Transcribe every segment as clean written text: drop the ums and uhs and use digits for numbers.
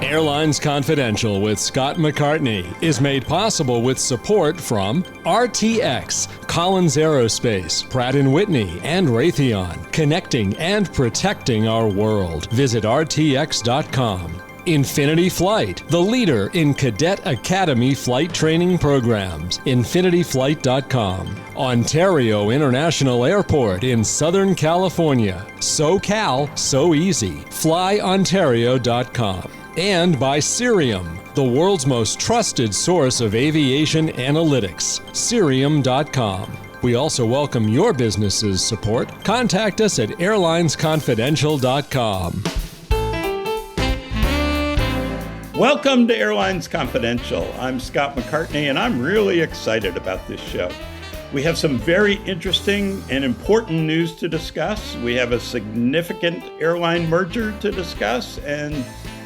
Airlines Confidential with Scott McCartney is made possible with support from RTX, Collins Aerospace, Pratt & Whitney, and Raytheon, connecting and protecting our world. Visit RTX.com. Infinity Flight, the leader in Cadet Academy flight training programs. InfinityFlight.com. Ontario International Airport in Southern California. SoCal, so easy. FlyOntario.com. And by Cirium, the world's most trusted source of aviation analytics. Cirium.com. We also welcome your business's support. Contact us at airlinesconfidential.com. Welcome to Airlines Confidential. I'm Scott McCartney, and I'm really excited about this show. We have some very interesting and important news to discuss. We have a significant airline merger to discuss, and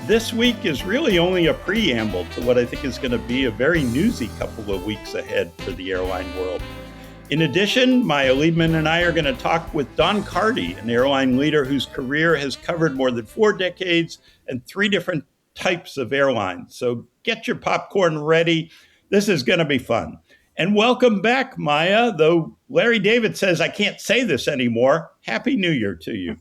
this week is really only a preamble to what I think is going to be a very newsy couple of weeks ahead for the airline world. In addition, Maya Leibman and I are going to talk with Don Carty, an airline leader whose career has covered more than 4 decades and 3 different types of airlines. So get your popcorn ready. This is going to be fun. And welcome back, Maya. Though Larry David says I can't say this anymore, Happy New Year to you.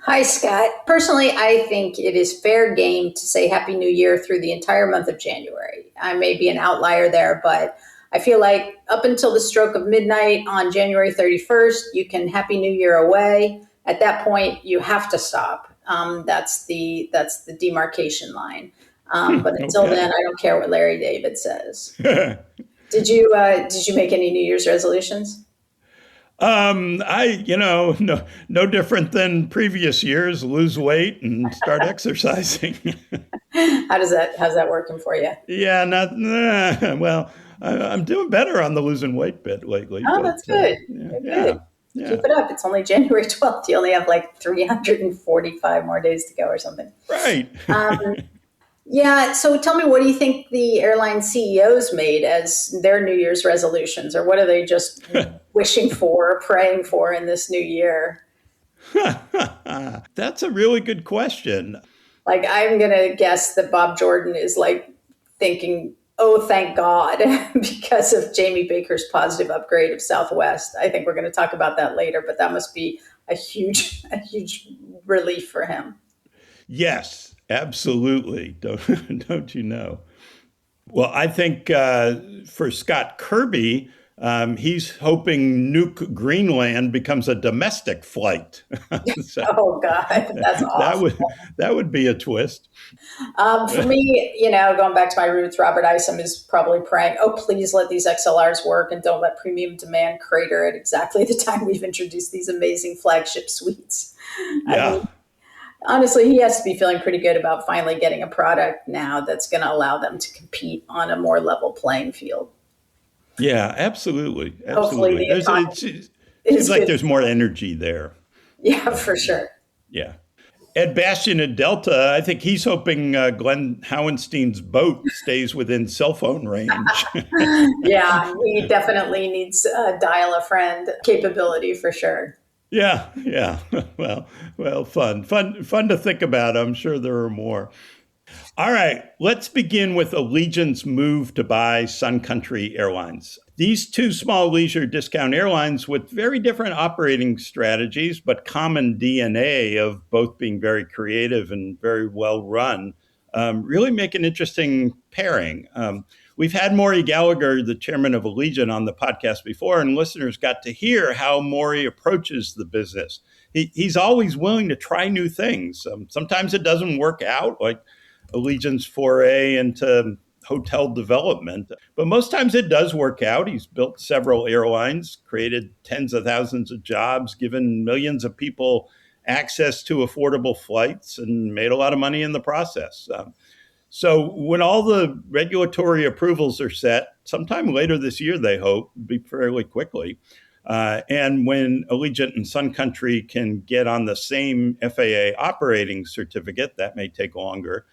Hi, Scott. Personally, I think it is fair game to say Happy New Year through the entire month of January. I may be an outlier there, but I feel like up until the stroke of midnight on January 31st, you can Happy New Year away. At that point, you have to stop. That's the demarcation line. But until then, I don't care what Larry David says. Did you make any New Year's resolutions? No different than previous years, lose weight and start exercising. How's that working for you? Yeah, well, I'm doing better on the losing weight bit lately. Oh, that's good. Good. Yeah. Keep it up. It's only January 12th. You only have like 345 more days to go or something. Right. Yeah. So tell me, what do you think the airline CEOs made as their New Year's resolutions, or what are they just wishing for, or praying for in this new year? That's a really good question. Like, I'm going to guess that Bob Jordan is like thinking, oh, thank God, because of Jamie Baker's positive upgrade of Southwest. I think we're going to talk about that later, but that must be a huge relief for him. Yes. Absolutely. Don't you know? Well, I think for Scott Kirby, he's hoping Nuke Greenland becomes a domestic flight. So, oh, God, that's awesome. That would be a twist. For me, going back to my roots, Robert Isom is probably praying, oh, please let these XLRs work and don't let premium demand crater at exactly the time we've introduced these amazing flagship suites. Yeah. Honestly, he has to be feeling pretty good about finally getting a product now that's going to allow them to compete on a more level playing field. Yeah, absolutely. Hopefully it seems like there's more energy there. Yeah, for sure. Yeah. Ed Bastian at Delta, I think he's hoping Glenn Howenstein's boat stays within cell phone range. Yeah, he definitely needs dial a friend capability for sure. Yeah. Well, fun to think about. I'm sure there are more. All right, let's begin with Allegiant's move to buy Sun Country Airlines. These 2 small leisure discount airlines with very different operating strategies, but common DNA of both being very creative and very well run, really make an interesting pairing. We've had Maury Gallagher, the chairman of Allegiant, on the podcast before, and listeners got to hear how Maury approaches the business. He's always willing to try new things. Sometimes it doesn't work out, like Allegiant's foray into hotel development, but most times it does work out. He's built several airlines, created tens of thousands of jobs, given millions of people access to affordable flights, and made a lot of money in the process. So when all the regulatory approvals are set, sometime later this year, they hope, be fairly quickly, and when Allegiant and Sun Country can get on the same FAA operating certificate, that may take longer.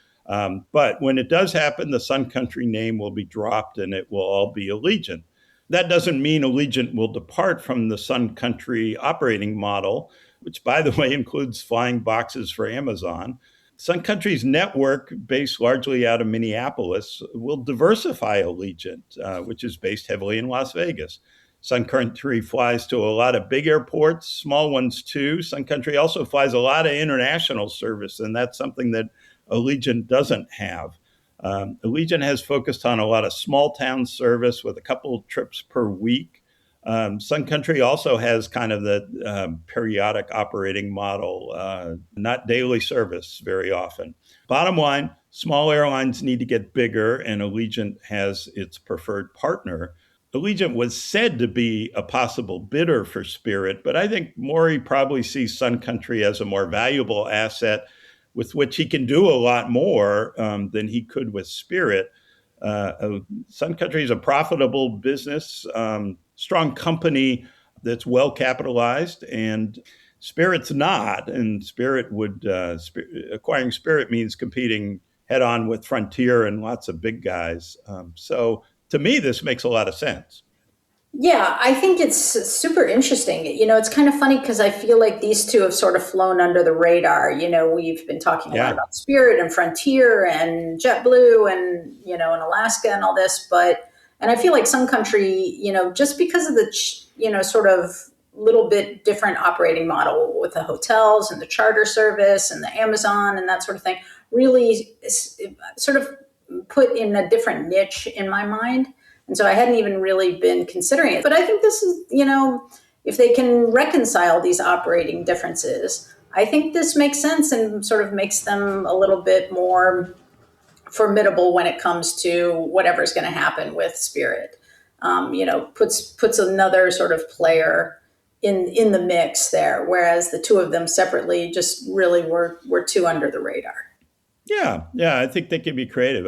But when it does happen, the Sun Country name will be dropped and it will all be Allegiant. That doesn't mean Allegiant will depart from the Sun Country operating model, which, by the way, includes flying boxes for Amazon. Sun Country's network, based largely out of Minneapolis, will diversify Allegiant, which is based heavily in Las Vegas. Sun Country flies to a lot of big airports, small ones too. Sun Country also flies a lot of international service, and that's something that Allegiant doesn't have. Allegiant has focused on a lot of small town service with a couple of trips per week. Sun Country also has kind of the periodic operating model, not daily service very often. Bottom line, small airlines need to get bigger, and Allegiant has its preferred partner. Allegiant was said to be a possible bidder for Spirit, but I think Maury probably sees Sun Country as a more valuable asset with which he can do a lot more than he could with Spirit. Sun Country is a profitable business, strong company that's well capitalized, and Spirit's not. And Spirit would acquiring Spirit means competing head on with Frontier and lots of big guys. So to me, this makes a lot of sense. Yeah, I think it's super interesting. It's kind of funny because I feel like these two have sort of flown under the radar. We've been talking a lot about Spirit and Frontier and JetBlue and, and Alaska and all this. And I feel like Sun Country, just because of the, sort of little bit different operating model with the hotels and the charter service and the Amazon and that sort of thing, really sort of put in a different niche in my mind. And so I hadn't even really been considering it. But I think this is, if they can reconcile these operating differences, I think this makes sense and sort of makes them a little bit more formidable when it comes to whatever's going to happen with Spirit. Puts another sort of player in the mix there, whereas the two of them separately just really were too under the radar. Yeah, I think they can be creative.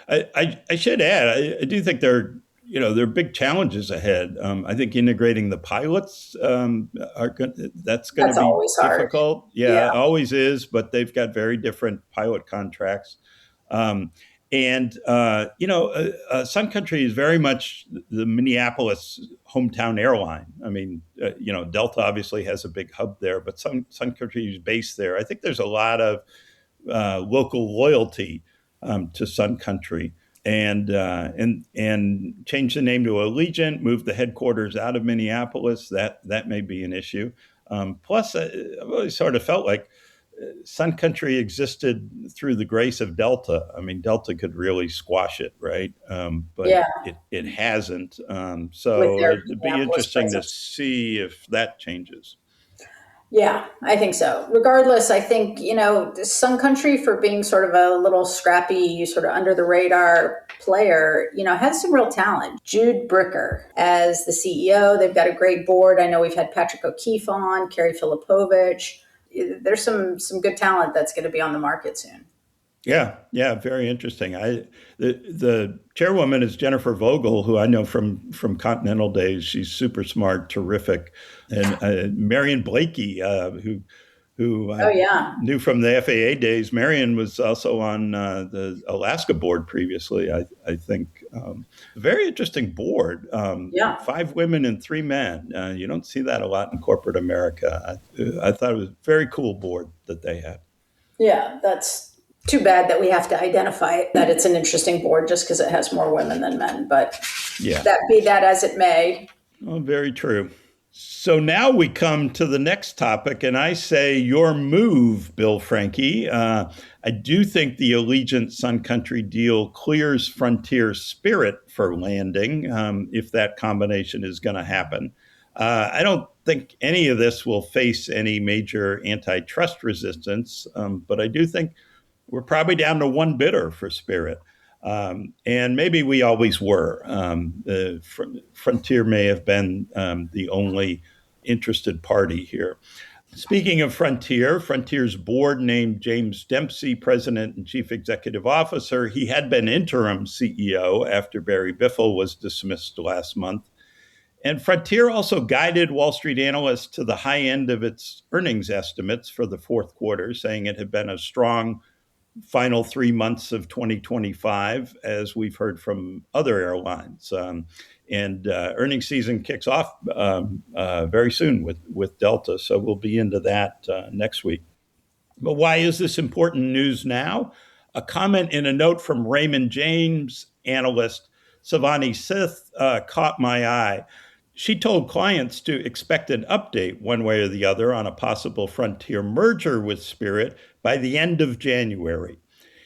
I should add, I do think there are big challenges ahead. I think integrating the pilots that's going to be difficult. Hard. Yeah, it always is, but they've got very different pilot contracts. Sun Country is very much the Minneapolis hometown airline. I mean, Delta obviously has a big hub there, but Sun Country is based there. I think there's a lot of local loyalty to Sun Country, and change the name to Allegiant, move the headquarters out of Minneapolis. That may be an issue. Plus, I've always sort of felt like Sun Country existed through the grace of Delta. I mean, Delta could really squash it, right? But it hasn't. So it'd be interesting to see if that changes. Yeah, I think so. Regardless, I think, Sun Country, for being sort of a little scrappy, sort of under the radar player, has some real talent. Jude Bricker as the CEO. They've got a great board. I know we've had Patrick O'Keefe on, Carrie Filipovich. There's some good talent that's going to be on the market soon. Yeah, very interesting. The chairwoman is Jennifer Vogel, who I know from Continental days. She's super smart, terrific, and Marion Blakey, who I knew from the FAA days. Marion was also on the Alaska board previously. I think very interesting board. 5 women and 3 men. You don't see that a lot in corporate America. I thought it was a very cool board that they had. Yeah, that's too bad that we have to identify that it's an interesting board just because it has more women than men. But that be that as it may. Oh, very true. So now we come to the next topic, and I say your move, Bill Franke. I do think the Allegiant Sun Country deal clears Frontier Spirit for landing, if that combination is going to happen. I don't think any of this will face any major antitrust resistance, but I do think we're probably down to one bidder for Spirit. And maybe we always were. Frontier may have been the only interested party here. Speaking of Frontier, Frontier's board named James Dempsey president and chief executive officer. He had been interim CEO after Barry Biffle was dismissed last month. And Frontier also guided Wall Street analysts to the high end of its earnings estimates for the fourth quarter, saying it had been a strong final 3 months of 2025, as we've heard from other airlines. And earnings season kicks off very soon with Delta, so we'll be into that next week. But why is this important news now? A comment in a note from Raymond James analyst Savani Sith caught my eye. She told clients to expect an update one way or the other on a possible Frontier merger with Spirit by the end of January.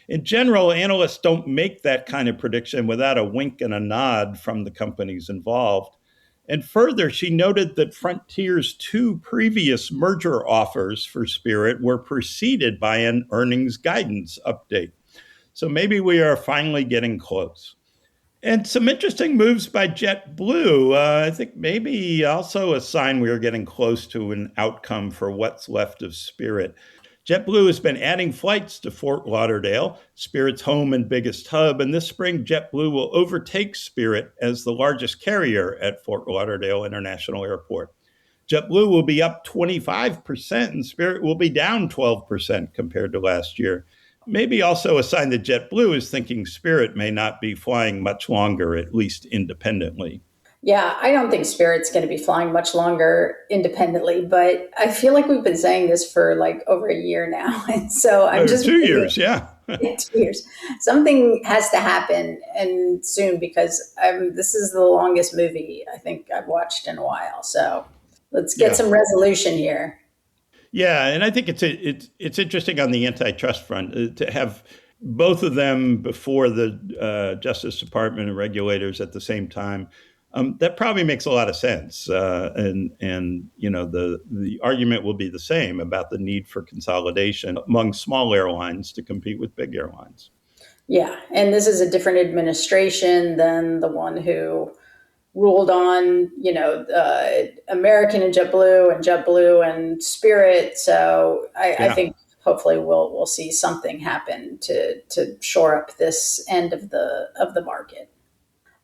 In general, analysts don't make that kind of prediction without a wink and a nod from the companies involved. And further, she noted that Frontier's two previous merger offers for Spirit were preceded by an earnings guidance update. So maybe we are finally getting close. And some interesting moves by JetBlue. I think maybe also a sign we are getting close to an outcome for what's left of Spirit. JetBlue has been adding flights to Fort Lauderdale, Spirit's home and biggest hub, and this spring JetBlue will overtake Spirit as the largest carrier at Fort Lauderdale International Airport. JetBlue will be up 25% and Spirit will be down 12% compared to last year. Maybe also a sign that JetBlue is thinking Spirit may not be flying much longer, at least independently. Yeah, I don't think Spirit's going to be flying much longer independently, but I feel like we've been saying this for like over a year now. And so I'm just 2 years, yeah. 2 years. Something has to happen and soon because this is the longest movie I think I've watched in a while. So let's get some resolution here. Yeah, and I think it's interesting on the antitrust front to have both of them before the Justice Department and regulators at the same time. That probably makes a lot of sense, and you know the argument will be the same about the need for consolidation among small airlines to compete with big airlines. Yeah, and this is a different administration than the one who ruled on, American and JetBlue and Spirit. So I think hopefully we'll see something happen to shore up this end of the market.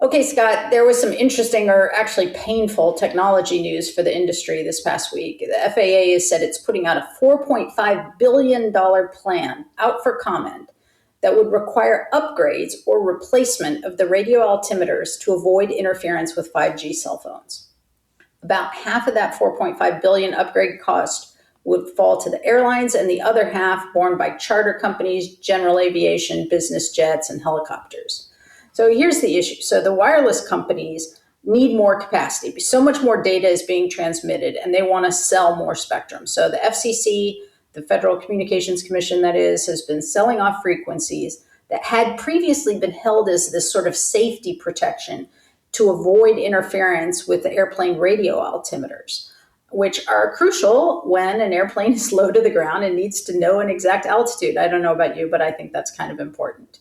Okay, Scott, there was some interesting or actually painful technology news for the industry this past week. The FAA has said it's putting out a $4.5 billion plan out for comment that would require upgrades or replacement of the radio altimeters to avoid interference with 5G cell phones. About half of that $4.5 billion upgrade cost would fall to the airlines and the other half borne by charter companies, general aviation, business jets, and helicopters. So here's the issue. So the wireless companies need more capacity because so much more data is being transmitted and they want to sell more spectrum. So the FCC, the Federal Communications Commission, that is, has been selling off frequencies that had previously been held as this sort of safety protection to avoid interference with the airplane radio altimeters, which are crucial when an airplane is low to the ground and needs to know an exact altitude. I don't know about you, but I think that's kind of important.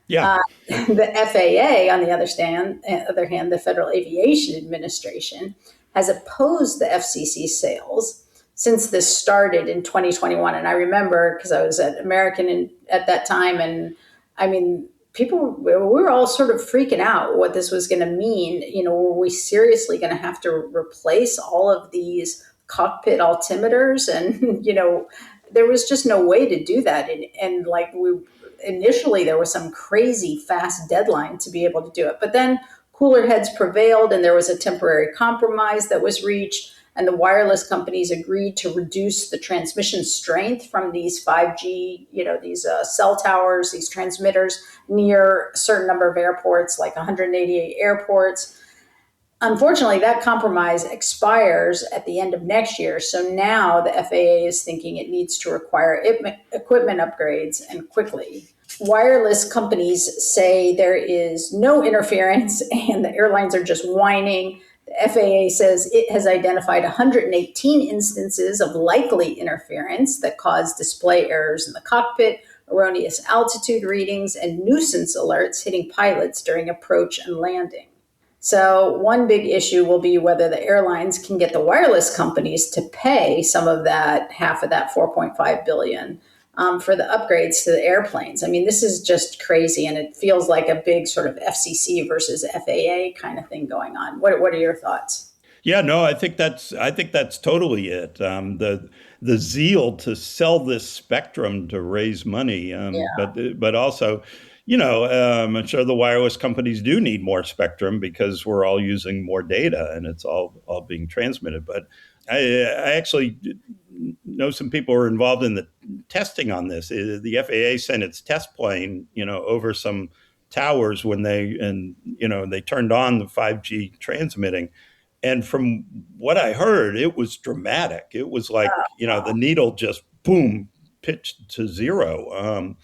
Yeah. The FAA, on the other hand, the Federal Aviation Administration has opposed the FCC sales since this started in 2021. And I remember because I was at American at that time, and I mean, we were all sort of freaking out what this was going to mean. Were we seriously going to have to replace all of these cockpit altimeters? And, there was just no way to do that. And initially there was some crazy fast deadline to be able to do it. But then cooler heads prevailed and there was a temporary compromise that was reached. And the wireless companies agreed to reduce the transmission strength from these 5G, these cell towers, these transmitters near a certain number of airports, like 188 airports. Unfortunately, that compromise expires at the end of next year. So now the FAA is thinking it needs to require equipment upgrades and quickly. Wireless companies say there is no interference and the airlines are just whining. The FAA says it has identified 118 instances of likely interference that cause display errors in the cockpit, erroneous altitude readings, and nuisance alerts hitting pilots during approach and landing. So one big issue will be whether the airlines can get the wireless companies to pay some of that, half of that $4.5 billion for the upgrades to the airplanes. I mean, this is just crazy, and it feels like a big sort of FCC versus FAA kind of thing going on. What are your thoughts? Yeah, no, I think that's totally it. The zeal to sell this spectrum to raise money, but also, I'm sure the wireless companies do need more spectrum because we're all using more data and it's all being transmitted. But I actually know some people who are involved in the testing on this. The FAA sent its test plane, over some towers when they turned on the 5G transmitting. And from what I heard, it was dramatic. It was like, the needle just boom, pitched to zero.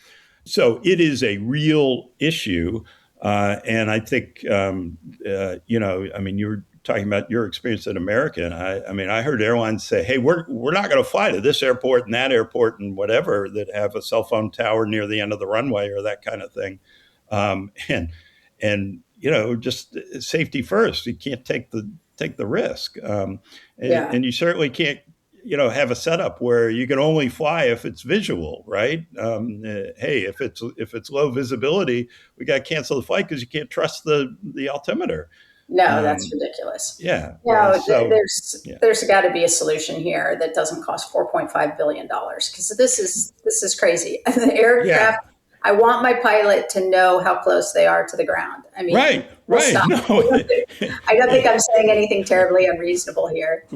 So it is a real issue. And I think, you're talking about your experience at American. I heard airlines say, hey, we're not going to fly to this airport and that airport and whatever that have a cell phone tower near the end of the runway or that kind of thing. Just safety first. You can't take the risk. And you certainly can't have a setup where you can only fly if it's visual, right? Hey, if it's low visibility, we got to cancel the flight because you can't trust the altimeter. No, that's ridiculous. Yeah. No, there's got to be a solution here that doesn't cost $4.5 billion because this is crazy. The aircraft. Yeah. I want my pilot to know how close they are to the ground. I mean, right. No. I don't think I'm saying anything terribly unreasonable here.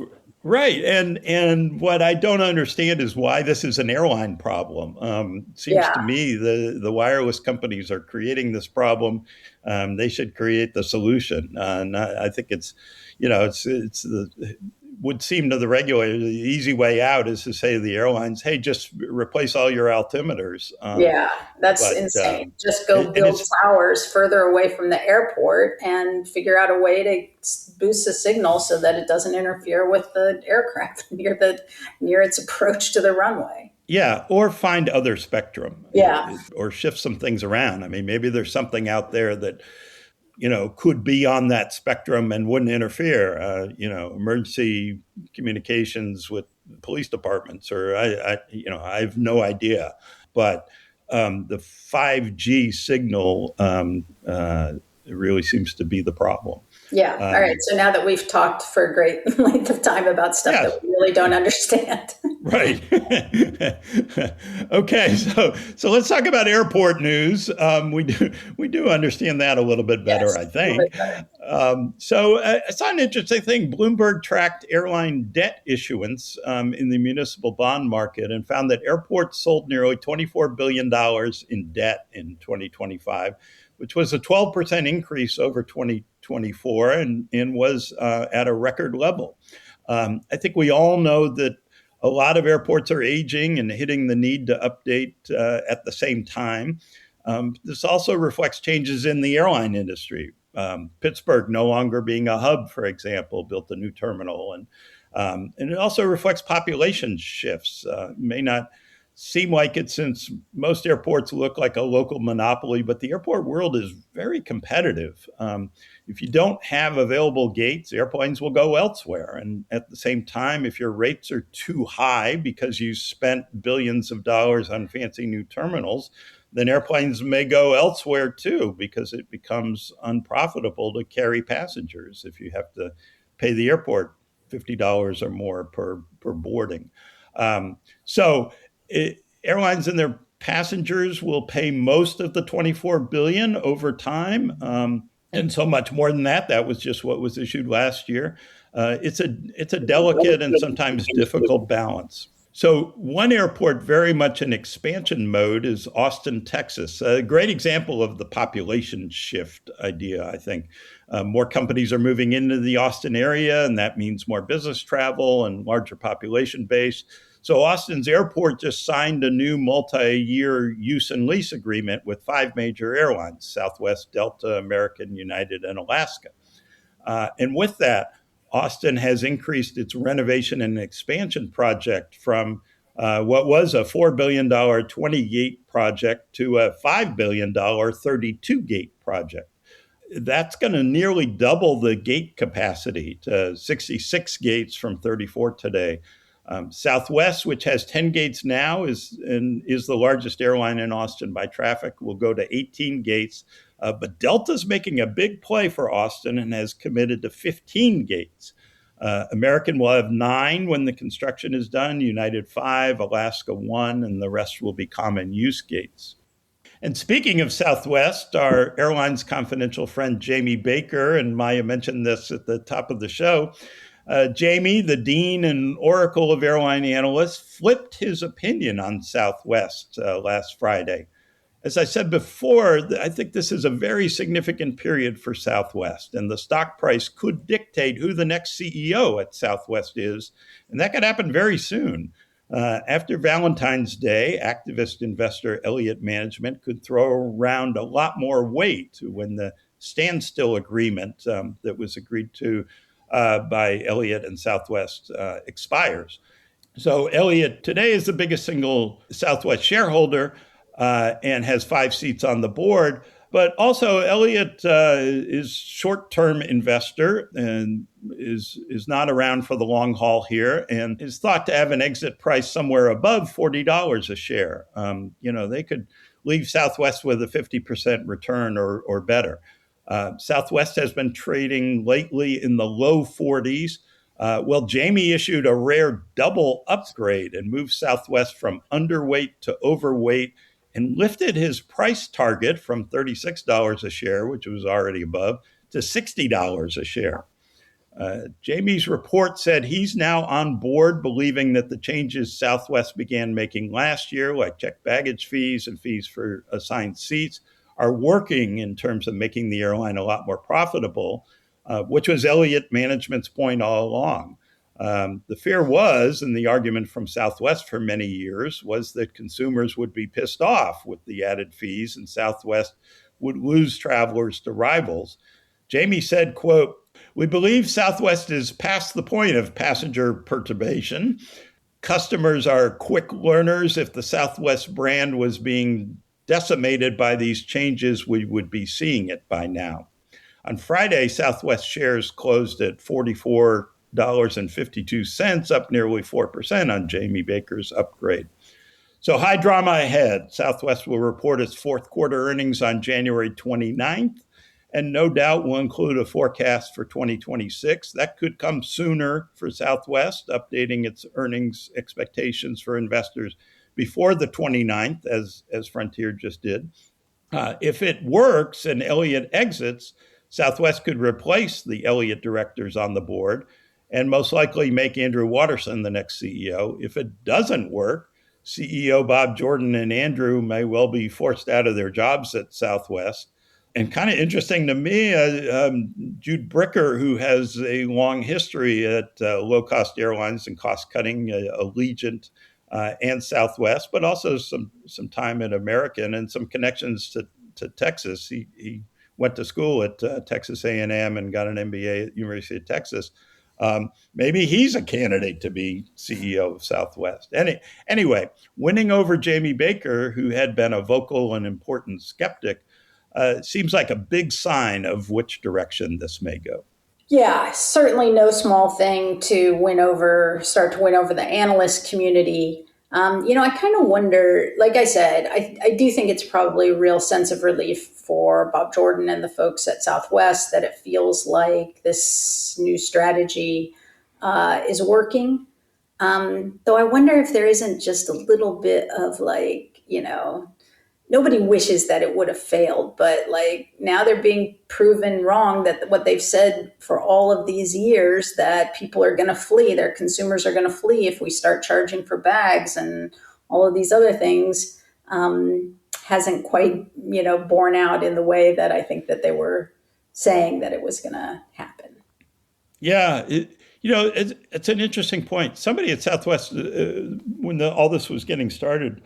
Right. And what I don't understand is why this is an airline problem. Seems to me the wireless companies are creating this problem. They should create the solution. And I think would seem to the regulator, the easy way out is to say to the airlines, hey, just replace all your altimeters. That's insane. Just go build towers further away from the airport and figure out a way to boost the signal so that it doesn't interfere with the aircraft near its approach to the runway. Yeah, or find other spectrum. Yeah. Or shift some things around. I mean, maybe there's something out there that could be on that spectrum and wouldn't interfere, emergency communications with police departments, or I have no idea. But the 5G signal really seems to be the problem. Yeah. All right. So now that we've talked for a great length of time about stuff that we really don't understand. Right. Okay. So let's talk about airport news. We do understand that a little bit better, I think. So I saw an interesting thing. Bloomberg tracked airline debt issuance in the municipal bond market and found that airports sold nearly $24 billion in debt in 2025, which was a 12% increase over 2024 and was at a record level. I think we all know that a lot of airports are aging and hitting the need to update at the same time. This also reflects changes in the airline industry. Pittsburgh no longer being a hub, for example, built a new terminal. And it also reflects population shifts. May not seem like it since most airports look like a local monopoly, but the airport world is very competitive. If you don't have available gates, airplanes will go elsewhere. And at the same time, if your rates are too high because you spent billions of dollars on fancy new terminals, then airplanes may go elsewhere too, because it becomes unprofitable to carry passengers if you have to pay the airport $50 or more per boarding. Airlines and their passengers will pay most of the $24 billion over time, and so much more than that. That was just what was issued last year. It's a delicate and sometimes difficult balance. So one airport very much in expansion mode is Austin, Texas. A great example of the population shift idea, I think. More companies are moving into the Austin area, and that means more business travel and larger population base. So Austin's airport just signed a new multi-year use and lease agreement with 5 major airlines: Southwest, Delta, American, United, and Alaska. And with that, Austin has increased its renovation and expansion project from what was a $4 billion 20-gate project to a $5 billion 32-gate project. That's going to nearly double the gate capacity to 66 gates from 34 today. Southwest, which has 10 gates now, is the largest airline in Austin by traffic, will go to 18 gates. But Delta's making a big play for Austin and has committed to 15 gates. American will have 9 when the construction is done, United 5, Alaska 1, and the rest will be common use gates. And speaking of Southwest, our Airlines Confidential friend Jamie Baker, and Maya mentioned this at the top of the show, Jamie, the dean and oracle of airline analysts, flipped his opinion on Southwest last Friday. As I said before, I think this is a very significant period for Southwest, and the stock price could dictate who the next CEO at Southwest is, and that could happen very soon. After Valentine's Day, activist investor Elliott Management could throw around a lot more weight when the standstill agreement that was agreed to by Elliott and Southwest expires. So Elliott today is the biggest single Southwest shareholder and has 5 seats on the board. But also Elliott is short-term investor and is not around for the long haul here and is thought to have an exit price somewhere above $40 a share. They could leave Southwest with a 50% return or better. Southwest has been trading lately in the low 40s. Jamie issued a rare double upgrade and moved Southwest from underweight to overweight and lifted his price target from $36 a share, which was already above, to $60 a share. Jamie's report said he's now on board, believing that the changes Southwest began making last year, like checked baggage fees and fees for assigned seats, are working in terms of making the airline a lot more profitable, which was Elliott Management's point all along. The fear was, and the argument from Southwest for many years, was that consumers would be pissed off with the added fees and Southwest would lose travelers to rivals. Jamie said, quote, "We believe Southwest is past the point of passenger perturbation. Customers are quick learners. If the Southwest brand was being decimated by these changes, we would be seeing it by now." On Friday, Southwest shares closed at $44.52, up nearly 4% on Jamie Baker's upgrade. So high drama ahead. Southwest will report its fourth quarter earnings on January 29th, and no doubt will include a forecast for 2026. That could come sooner for Southwest, updating its earnings expectations for investors before the 29th, as Frontier just did. If it works and Elliott exits, Southwest could replace the Elliott directors on the board and most likely make Andrew Watterson the next CEO. If it doesn't work, CEO Bob Jordan and Andrew may well be forced out of their jobs at Southwest. And kind of interesting to me, Jude Bricker, who has a long history at low-cost airlines and cost-cutting, Allegiant and Southwest, but also some time at American and some connections to Texas. He went to school at Texas A&M and got an MBA at University of Texas. Maybe he's a candidate to be CEO of Southwest. Anyway, winning over Jamie Baker, who had been a vocal and important skeptic, seems like a big sign of which direction this may go. Yeah, certainly no small thing to start to win over the analyst community. I kind of wonder, like I said, I do think it's probably a real sense of relief for Bob Jordan and the folks at Southwest that it feels like this new strategy is working. Though I wonder if there isn't just a little bit of nobody wishes that it would have failed, but now they're being proven wrong that what they've said for all of these years, that people are going to flee, their consumers are going to flee if we start charging for bags and all of these other things, hasn't quite, borne out in the way that I think that they were saying that it was going to happen. Yeah, it's an interesting point. Somebody at Southwest, when all this was getting started,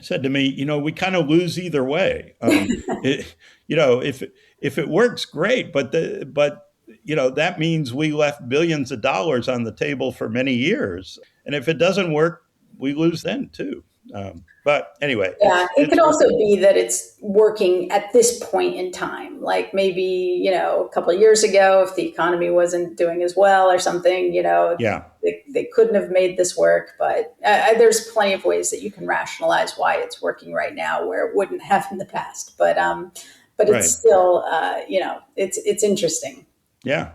said to me, we kind of lose either way. If it works, great, but that means we left billions of dollars on the table for many years, and if it doesn't work, we lose then too. But anyway, it could also be that it's working at this point in time. Like maybe a couple of years ago, if the economy wasn't doing as well or something, they couldn't have made this work. But there's plenty of ways that you can rationalize why it's working right now, where it wouldn't have in the past. But it's still it's interesting. Yeah.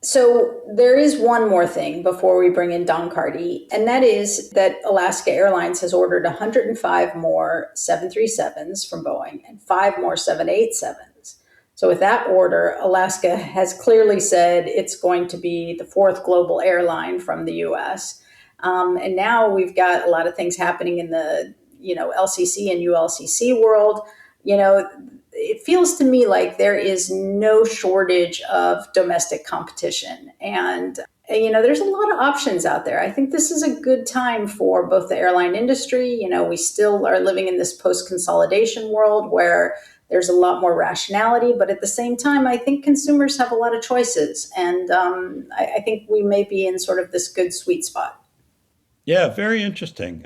So there is one more thing before we bring in Don Carty, and that is that Alaska Airlines has ordered 105 more 737s from Boeing and 5 more 787s. So with that order, Alaska has clearly said it's going to be the fourth global airline from the U.S. And now we've got a lot of things happening in the, LCC and ULCC world. It feels to me like there is no shortage of domestic competition. And, there's a lot of options out there. I think this is a good time for both the airline industry. We still are living in this post-consolidation world where there's a lot more rationality, but at the same time, I think consumers have a lot of choices. And I think we may be in sort of this good sweet spot. Yeah, very interesting.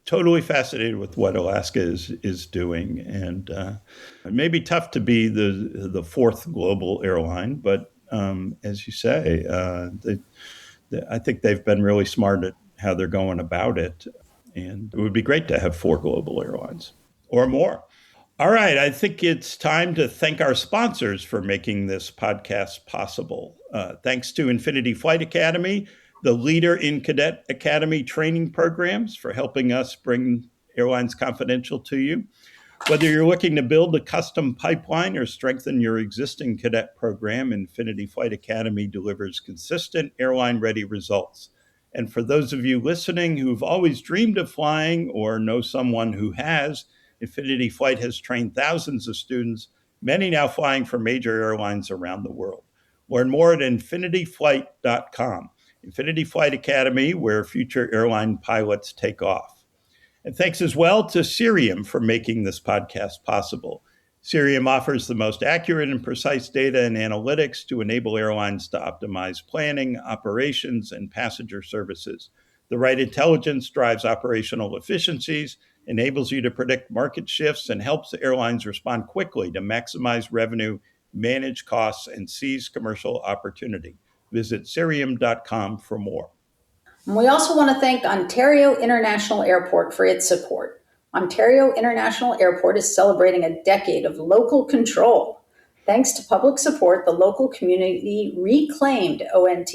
Totally fascinated with what Alaska is doing, and it may be tough to be the fourth global airline, but as you say, I think they've been really smart at how they're going about it, and it would be great to have four global airlines or more. All right, I think it's time to thank our sponsors for making this podcast possible. Thanks to Infinity Flight Academy, the leader in cadet academy training programs, for helping us bring Airlines Confidential to you. Whether you're looking to build a custom pipeline or strengthen your existing cadet program, Infinity Flight Academy delivers consistent airline-ready results. And for those of you listening who've always dreamed of flying or know someone who has, Infinity Flight has trained thousands of students, many now flying for major airlines around the world. Learn more at infinityflight.com. Infinity Flight Academy, where future airline pilots take off. And thanks as well to Cirium for making this podcast possible. Cirium offers the most accurate and precise data and analytics to enable airlines to optimize planning, operations, and passenger services. The right intelligence drives operational efficiencies, enables you to predict market shifts, and helps airlines respond quickly to maximize revenue, manage costs, and seize commercial opportunity. Visit Cirium.com for more. And we also want to thank Ontario International Airport for its support. Ontario International Airport is celebrating a decade of local control. Thanks to public support, the local community reclaimed ONT,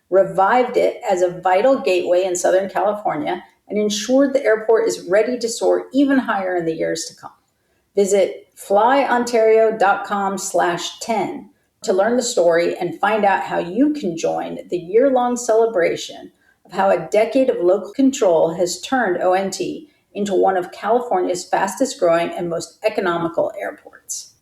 revived it as a vital gateway in Southern California, and ensured the airport is ready to soar even higher in the years to come. Visit flyontario.com/10 to learn the story and find out how you can join the year-long celebration of how a decade of local control has turned ONT into one of California's fastest growing and most economical airports.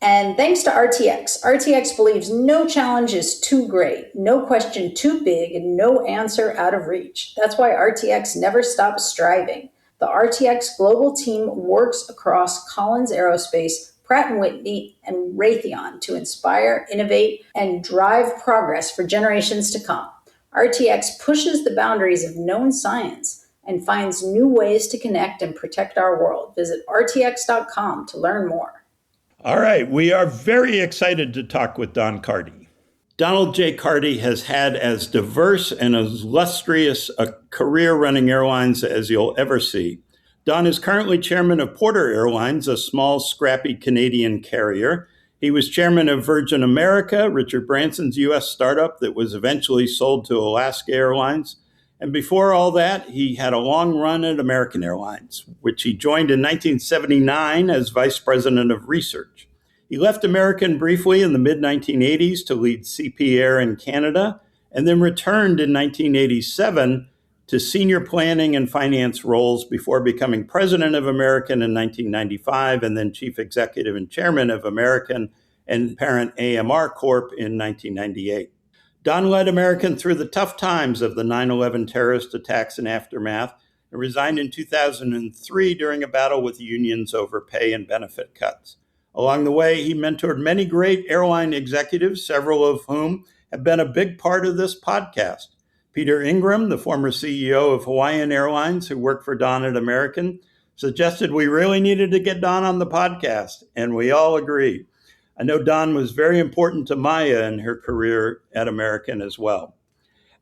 And thanks to RTX. RTX believes no challenge is too great, no question too big, and no answer out of reach. That's why RTX never stops striving. The RTX global team works across Collins Aerospace, Pratt & Whitney, and Raytheon to inspire, innovate, and drive progress for generations to come. RTX pushes the boundaries of known science and finds new ways to connect and protect our world. Visit rtx.com to learn more. All right, we are very excited to talk with Don Carty. Donald J. Carty has had as diverse and as illustrious a career running airlines as you'll ever see. Don is currently chairman of Porter Airlines, a small, scrappy Canadian carrier. He was chairman of Virgin America, Richard Branson's U.S. startup that was eventually sold to Alaska Airlines. And before all that, he had a long run at American Airlines, which he joined in 1979 as vice president of research. He left American briefly in the mid-1980s to lead CP Air in Canada, and then returned in 1987 to senior planning and finance roles before becoming president of American in 1995 and then chief executive and chairman of American and parent AMR Corp in 1998. Don led American through the tough times of the 9/11 terrorist attacks and aftermath and resigned in 2003 during a battle with unions over pay and benefit cuts. Along the way, he mentored many great airline executives, several of whom have been a big part of this podcast. Peter Ingram, the former CEO of Hawaiian Airlines, who worked for Don at American, suggested we really needed to get Don on the podcast, and we all agreed. I know Don was very important to Maya in her career at American as well.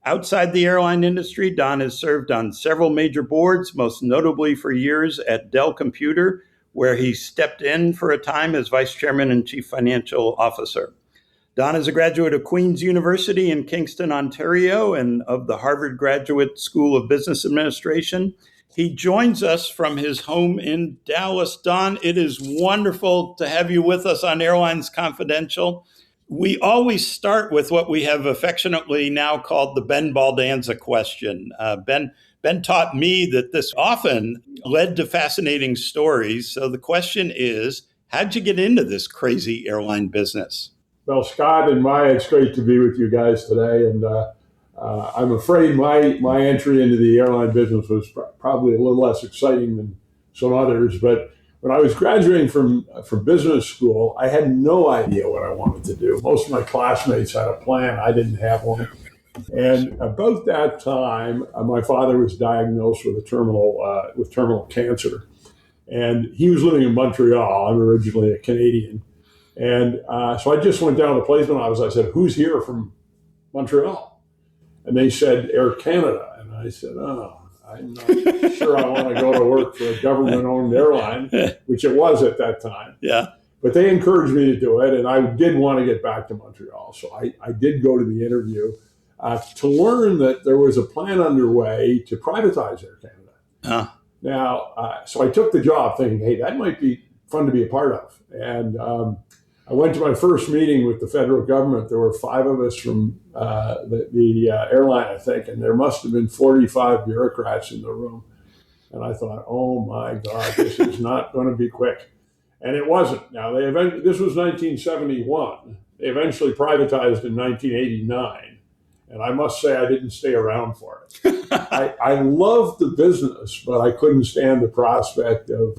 Outside the airline industry, Don has served on several major boards, most notably for years at Dell Computer, where he stepped in for a time as vice chairman and chief financial officer. Don is a graduate of Queen's University in Kingston, Ontario, and of the Harvard Graduate School of Business Administration. He joins us from his home in Dallas. Don, it is wonderful to have you with us on Airlines Confidential. We always start with what we have affectionately now called the Ben Baldanza question. Ben taught me that this often led to fascinating stories. So the question is, how'd you get into this crazy airline business? Well, Scott and Maya, it's great to be with you guys today. And I'm afraid my entry into the airline business was probably a little less exciting than some others. But when I was graduating from business school, I had no idea what I wanted to do. Most of my classmates had a plan. I didn't have one. And about that time, my father was diagnosed with terminal cancer, and he was living in Montreal. I'm originally a Canadian, and so I just went down to the placement office. I said, "Who's here from Montreal?" And they said, "Air Canada." And I said, "Oh, I'm not sure I want to go to work for a government-owned airline," which it was at that time. Yeah. But they encouraged me to do it, and I did want to get back to Montreal, so I did go to the interview. To learn that there was a plan underway to privatize Air Canada. Now, so I took the job thinking, hey, that might be fun to be a part of. And I went to my first meeting with the federal government. There were 5 of us from the airline, I think, and there must have been 45 bureaucrats in the room. And I thought, oh my God, this is not going to be quick. And it wasn't. Now, this was 1971. They eventually privatized in 1989. And I must say, I didn't stay around for it. I loved the business, but I couldn't stand the prospect of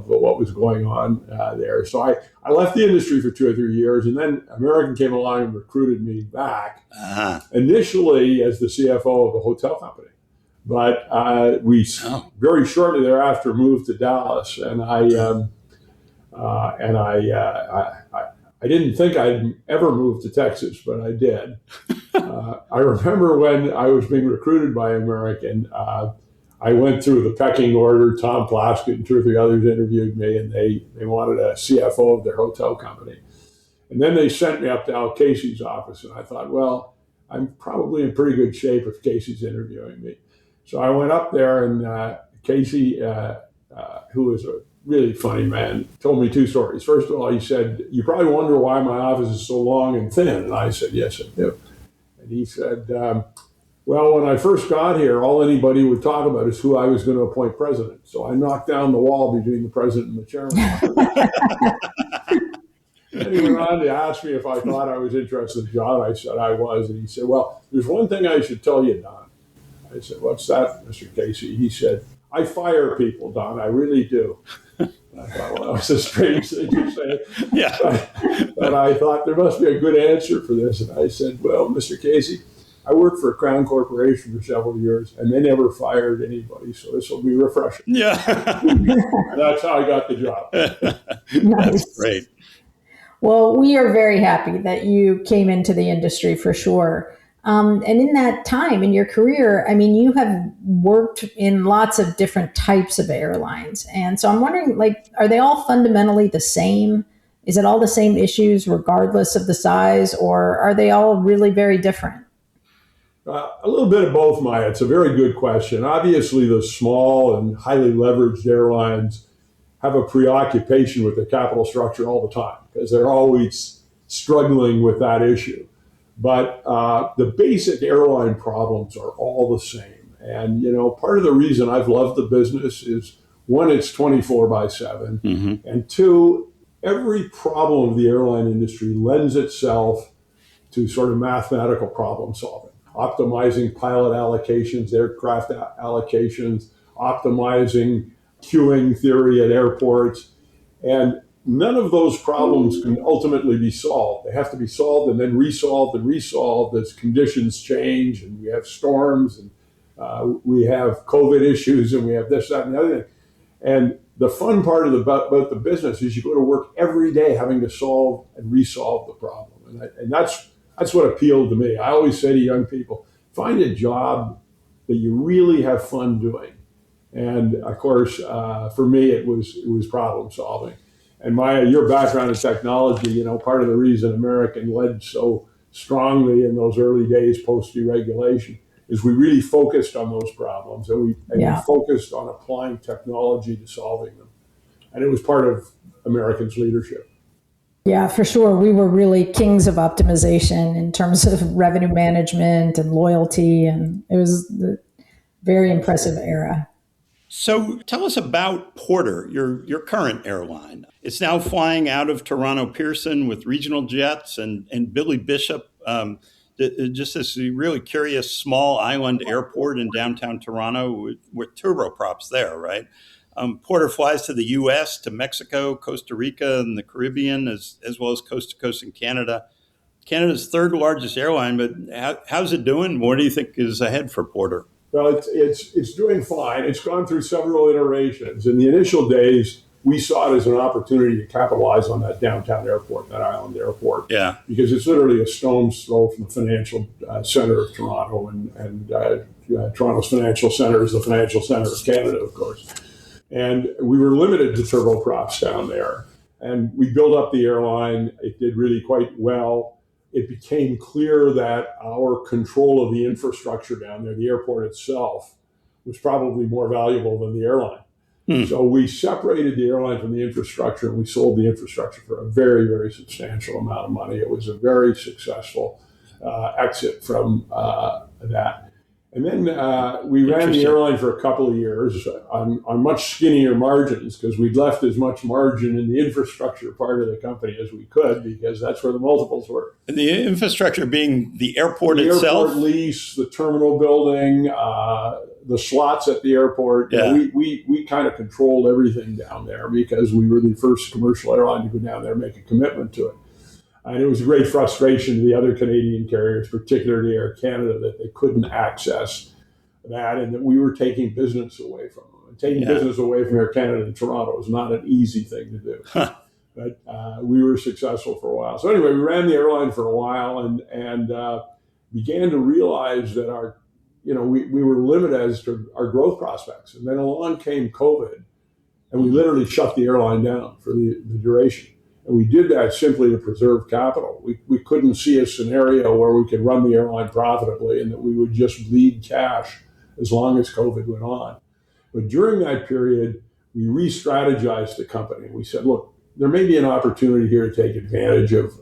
what was going on there. So I left the industry for 2 or 3 years, and then American came along and recruited me back, initially as the CFO of a hotel company. But we very shortly thereafter moved to Dallas, and I didn't think I'd ever move to Texas, but I did. I remember when I was being recruited by American, I went through the pecking order. Tom Plaskett and 2 or 3 others interviewed me, and they wanted a CFO of their hotel company. And then they sent me up to Al Casey's office, and I thought, well, I'm probably in pretty good shape if Casey's interviewing me. So I went up there, and Casey, who was a really funny man, told me 2 stories. First of all, he said, "You probably wonder why my office is so long and thin." And I said, "Yes, I do." And he said, "Well, when I first got here, all anybody would talk about is who I was going to appoint president. So I knocked down the wall between the president and the chairman." And he went on to ask me if I thought I was interested in the job. I said I was. And he said, "Well, there's one thing I should tell you, Don." I said, "What's that, Mr. Casey?" He said, "I fire people, Don. I really do." And I thought, well, that was a strange thing to say. Yeah. But I thought there must be a good answer for this. And I said, "Well, Mr. Casey, I worked for a Crown Corporation for several years, and they never fired anybody, so this will be refreshing." Yeah. And that's how I got the job. That's great. Well, we are very happy that you came into the industry for sure. And in that time in your career, I mean, you have worked in lots of different types of airlines. And so I'm wondering, are they all fundamentally the same? Is it all the same issues regardless of the size, or are they all really very different? A little bit of both, Maya. It's a very good question. Obviously, the small and highly leveraged airlines have a preoccupation with their capital structure all the time because they're always struggling with that issue. But the basic airline problems are all the same. And, part of the reason I've loved the business is, 1, it's 24/7. Mm-hmm. And 2, every problem of the airline industry lends itself to sort of mathematical problem solving, optimizing pilot allocations, aircraft allocations, optimizing queuing theory at airports. And none of those problems can ultimately be solved. They have to be solved and then resolved as conditions change, and we have storms, and we have COVID issues, and we have this, that, and the other thing. And the fun part about the business is you go to work every day having to solve and resolve the problem. And that's what appealed to me. I always say to young people, find a job that you really have fun doing. And of course, for me, it was problem solving. And Maya, your background in technology, part of the reason American led so strongly in those early days post-deregulation is we really focused on those problems, and we focused on applying technology to solving them. And it was part of Americans' leadership. Yeah, for sure. We were really kings of optimization in terms of revenue management and loyalty, and it was a very impressive era. So tell us about Porter, your current airline. It's now flying out of Toronto Pearson with regional jets, and Billy Bishop, just this really curious small island airport in downtown Toronto with turboprops there, right? Porter flies to the U.S., to Mexico, Costa Rica, and the Caribbean, as well as coast to coast in Canada. Canada's third largest airline, but how's it doing? What do you think is ahead for Porter? Well, it's doing fine. It's gone through several iterations. In the initial days, we saw it as an opportunity to capitalize on that downtown airport, that island airport. Yeah. Because it's literally a stone's throw from the financial center of Toronto, and Toronto's financial center is the financial center of Canada, of course. And we were limited to turboprops down there. And we built up the airline. It did really quite well. It became clear that our control of the infrastructure down there, the airport itself, was probably more valuable than the airline. So we separated the airline from the infrastructure, and we sold the infrastructure for a very, very substantial amount of money. It was a very successful exit from that. And then we ran the airline for a couple of years on much skinnier margins, because we'd left as much margin in the infrastructure part of the company as we could, because that's where the multiples were. And the infrastructure being the airport itself? The airport lease, the terminal building, the slots at the airport. Yeah. We kind of controlled everything down there, because we were the first commercial airline to go down there and make a commitment to it. And it was a great frustration to the other Canadian carriers, particularly Air Canada, that they couldn't access that, and that we were taking business away from them. And taking business away from Air Canada in Toronto is not an easy thing to do. But we were successful for a while. So anyway, we ran the airline for a while, and began to realize that we were limited as to our growth prospects. And then along came COVID, and we literally shut the airline down for the duration. And we did that simply to preserve capital. We couldn't see a scenario where we could run the airline profitably and that we would just bleed cash as long as COVID went on. But during that period, we re-strategized the company. We said, look, there may be an opportunity here to take advantage of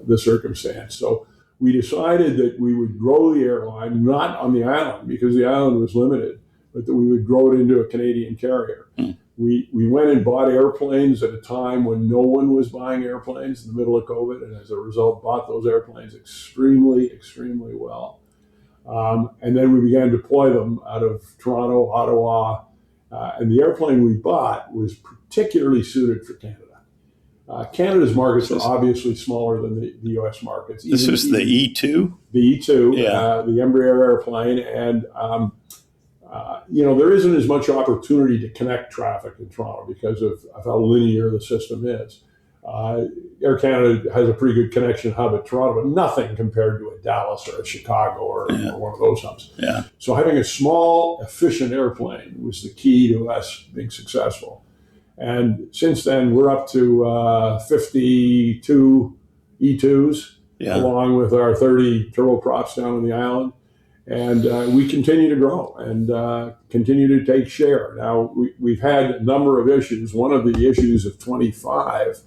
the circumstance. So we decided that we would grow the airline, not on the island, because the island was limited, but that we would grow it into a Canadian carrier. We went and bought airplanes at a time when no one was buying airplanes in the middle of COVID, and as a result, bought those airplanes extremely, extremely well. And then we began to deploy them out of Toronto, Ottawa, and the airplane we bought was particularly suited for Canada. Canada's markets are obviously smaller than the U.S. markets. This was the E2? The E2, the Embraer airplane, and there isn't as much opportunity to connect traffic in Toronto because of how linear the system is. Air Canada has a pretty good connection hub at Toronto, but nothing compared to a Dallas or a Chicago or one of those hubs. Yeah. So having a small, efficient airplane was the key to us being successful. And since then, we're up to 52 E2s, along with our 30 turboprops down on the island. And we continue to grow and continue to take share. Now, we've had a number of issues. One of the issues of 25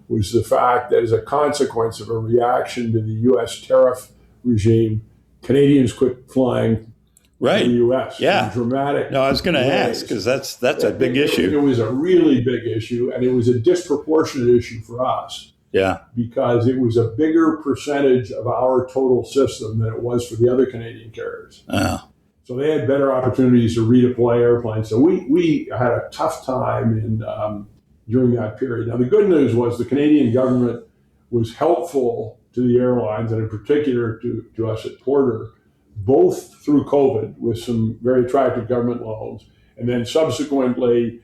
was the fact that as a consequence of a reaction to the U.S. tariff regime, Canadians quit flying to the U.S. Yeah. Dramatic. No, I was going to ask, because that's a big issue. It was a really big issue, and it was a disproportionate issue for us. Yeah. Because it was a bigger percentage of our total system than it was for the other Canadian carriers. Oh. So they had better opportunities to redeploy airplanes. So we had a tough time during that period. Now, the good news was the Canadian government was helpful to the airlines, and in particular to us at Porter, both through COVID with some very attractive government loans, and then subsequently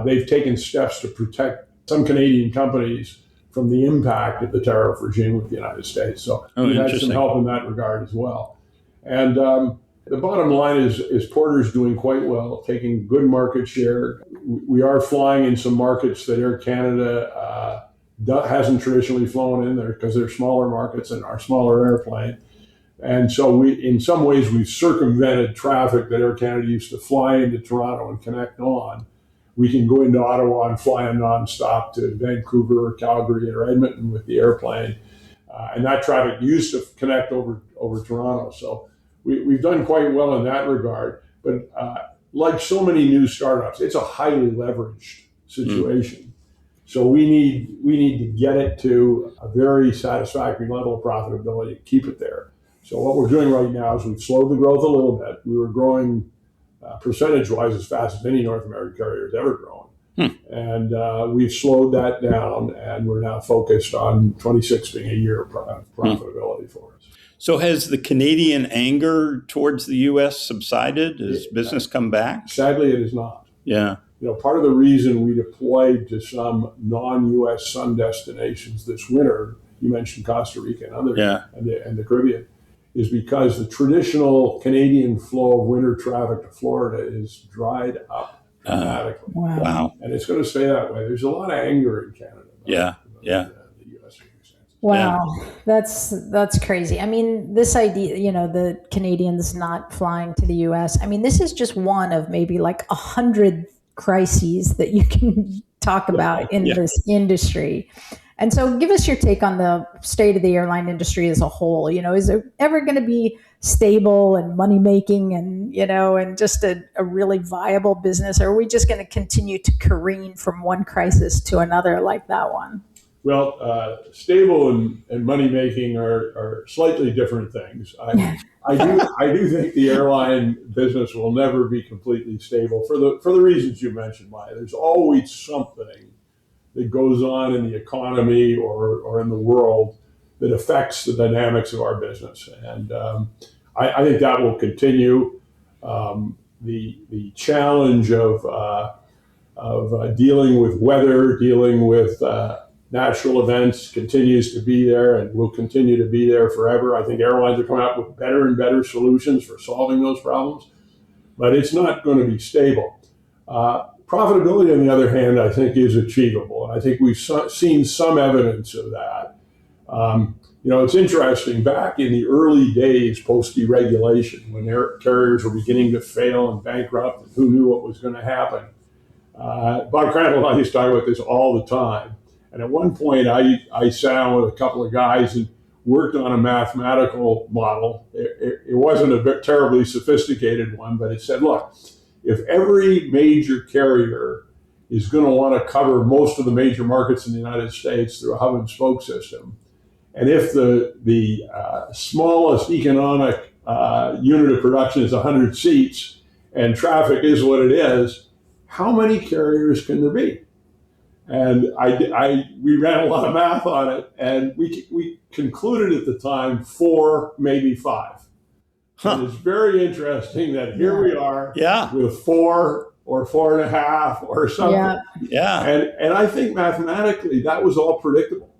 they've taken steps to protect some Canadian companies from the impact of the tariff regime with the United States. So we had some help in that regard as well. And the bottom line is Porter's doing quite well, taking good market share. We are flying in some markets that Air Canada hasn't traditionally flown in there because they're smaller markets and our smaller airplane. And so in some ways, we've circumvented traffic that Air Canada used to fly into Toronto and connect on. We can go into Ottawa and fly a nonstop to Vancouver or Calgary or Edmonton with the airplane. And that traffic used to connect over Toronto. So we've done quite well in that regard. But like so many new startups, it's a highly leveraged situation. So we need to get it to a very satisfactory level of profitability to keep it there. So what we're doing right now is we've slowed the growth a little bit. We were growing percentage-wise as fast as any North American carrier has ever grown. And we've slowed that down, and we're now focused on 26 being a year of profitability for us. So has the Canadian anger towards the U.S. subsided? Has business come back? Sadly, it is not. Yeah. Part of the reason we deployed to some non-U.S. sun destinations this winter, you mentioned Costa Rica and others, and the Caribbean, is because the traditional Canadian flow of winter traffic to Florida is dried up dramatically. Wow. And it's going to stay that way. There's a lot of anger in Canada. The U.S. circumstances. Wow, that's crazy. I mean, this idea, the Canadians not flying to the U.S., I mean, this is just one of maybe like 100 crises that you can talk about in this industry. And so give us your take on the state of the airline industry as a whole. Is it ever going to be stable and money making and, and just a really viable business? Or are we just going to continue to careen from one crisis to another like that one? Well, stable and money making are slightly different things. I do think the airline business will never be completely stable for the reasons you mentioned, Maya. There's always something that goes on in the economy or in the world that affects the dynamics of our business. And I think that will continue. The challenge of dealing with weather, dealing with natural events continues to be there and will continue to be there forever. I think airlines are coming up with better and better solutions for solving those problems, but it's not going to be stable. Profitability, on the other hand, I think is achievable. And I think we've seen some evidence of that. It's interesting. Back in the early days post-deregulation, when carriers were beginning to fail and bankrupt, and who knew what was going to happen, Bob Crandall and I used to talk about this all the time. And at one point, I sat down with a couple of guys and worked on a mathematical model. It wasn't a terribly sophisticated one, but it said, look, if every major carrier is going to want to cover most of the major markets in the United States through a hub and spoke system, and if the smallest economic unit of production is 100 seats and traffic is what it is, how many carriers can there be? And we ran a lot of math on it, and we concluded at the time 4, maybe 5. And it's very interesting that here we are with 4 or 4.5 or something. And I think mathematically that was all predictable.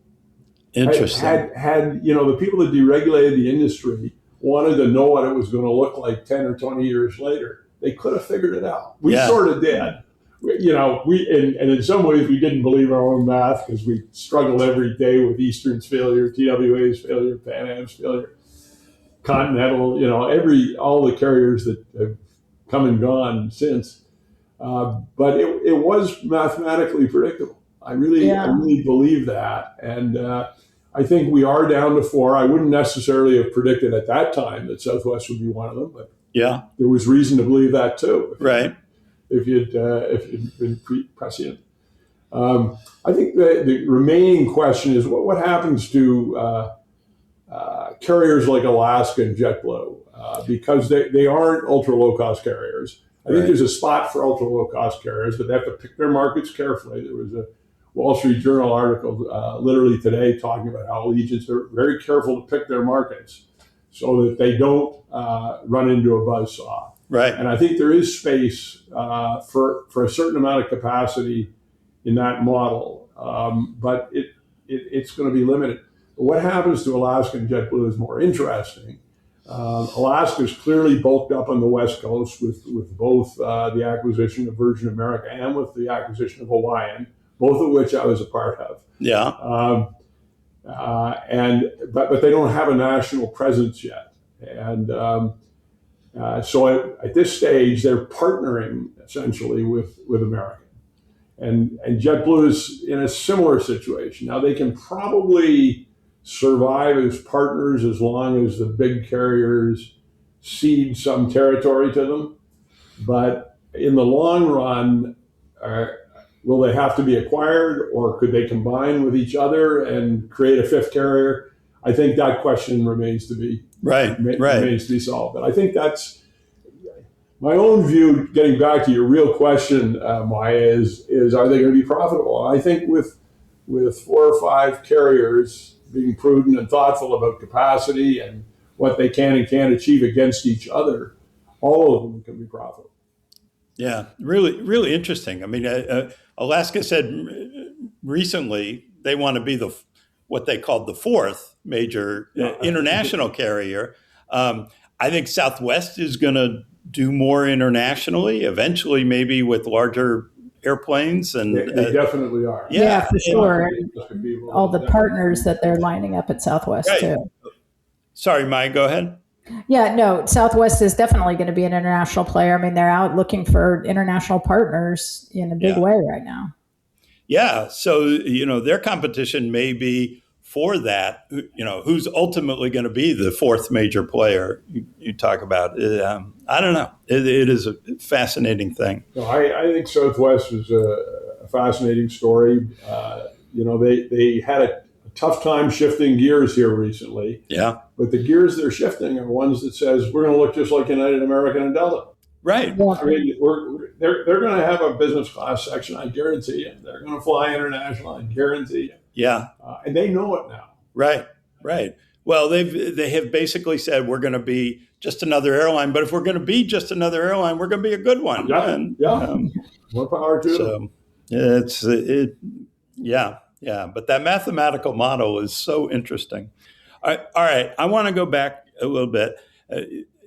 Interesting. Had the people that deregulated the industry wanted to know what it was going to look like 10 or 20 years later, they could have figured it out. We sort of did. And in some ways we didn't believe our own math because we struggled every day with Eastern's failure, TWA's failure, Pan Am's failure, Continental, all the carriers that have come and gone since. But it was mathematically predictable. I really believe that. And I think we are down to 4. I wouldn't necessarily have predicted at that time that Southwest would be one of them, but there was reason to believe that too. Right. If you'd been prescient. I think the remaining question is what happens to carriers like Alaska and JetBlue, because they aren't ultra low-cost carriers. I think there's a spot for ultra low-cost carriers, but they have to pick their markets carefully. There was a Wall Street Journal article literally today talking about how Allegiants are very careful to pick their markets so that they don't run into a buzzsaw. Right. And I think there is space for a certain amount of capacity in that model, but it's going to be limited. But what happens to Alaska and JetBlue is more interesting. Alaska is clearly bulked up on the West Coast with both the acquisition of Virgin America and with the acquisition of Hawaiian, both of which I was a part of. Yeah. But they don't have a national presence yet. And so at this stage, they're partnering essentially with American. And JetBlue is in a similar situation. Now, they can probably survive as partners as long as the big carriers cede some territory to them. But in the long run, will they have to be acquired, or could they combine with each other and create a fifth carrier? I think that question remains to be remains to be solved. But I think that's my own view. Getting back to your real question, Maya, is are they going to be profitable? I think with 4 or 5 carriers being prudent and thoughtful about capacity and what they can and can't achieve against each other, all of them can be profitable. Yeah, really, really interesting. I mean, Alaska said recently they want to be what they called the 4th major international carrier. I think Southwest is going to do more internationally, eventually maybe with larger airplanes. And they definitely are. Yeah, for sure. All the partners that they're lining up at Southwest too. Sorry, Maya, go ahead. Yeah, no, Southwest is definitely going to be an international player. I mean, they're out looking for international partners in a big way right now. Yeah. So, their competition may be for that, who's ultimately going to be the 4th major player you talk about. I don't know. It is a fascinating thing. No, I think Southwest is a fascinating story. They had a tough time shifting gears here recently. Yeah. But the gears they're shifting are ones that says we're going to look just like United, American, and Delta. Right. I mean, they're going to have a business class section, I guarantee you. They're going to fly international, I guarantee you. Yeah. And they know it now. Right. Well, they have basically said we're going to be just another airline, but if we're going to be just another airline, we're going to be a good one. Yeah. More power to them. Yeah. But that mathematical model is so interesting. All right. I want to go back a little bit.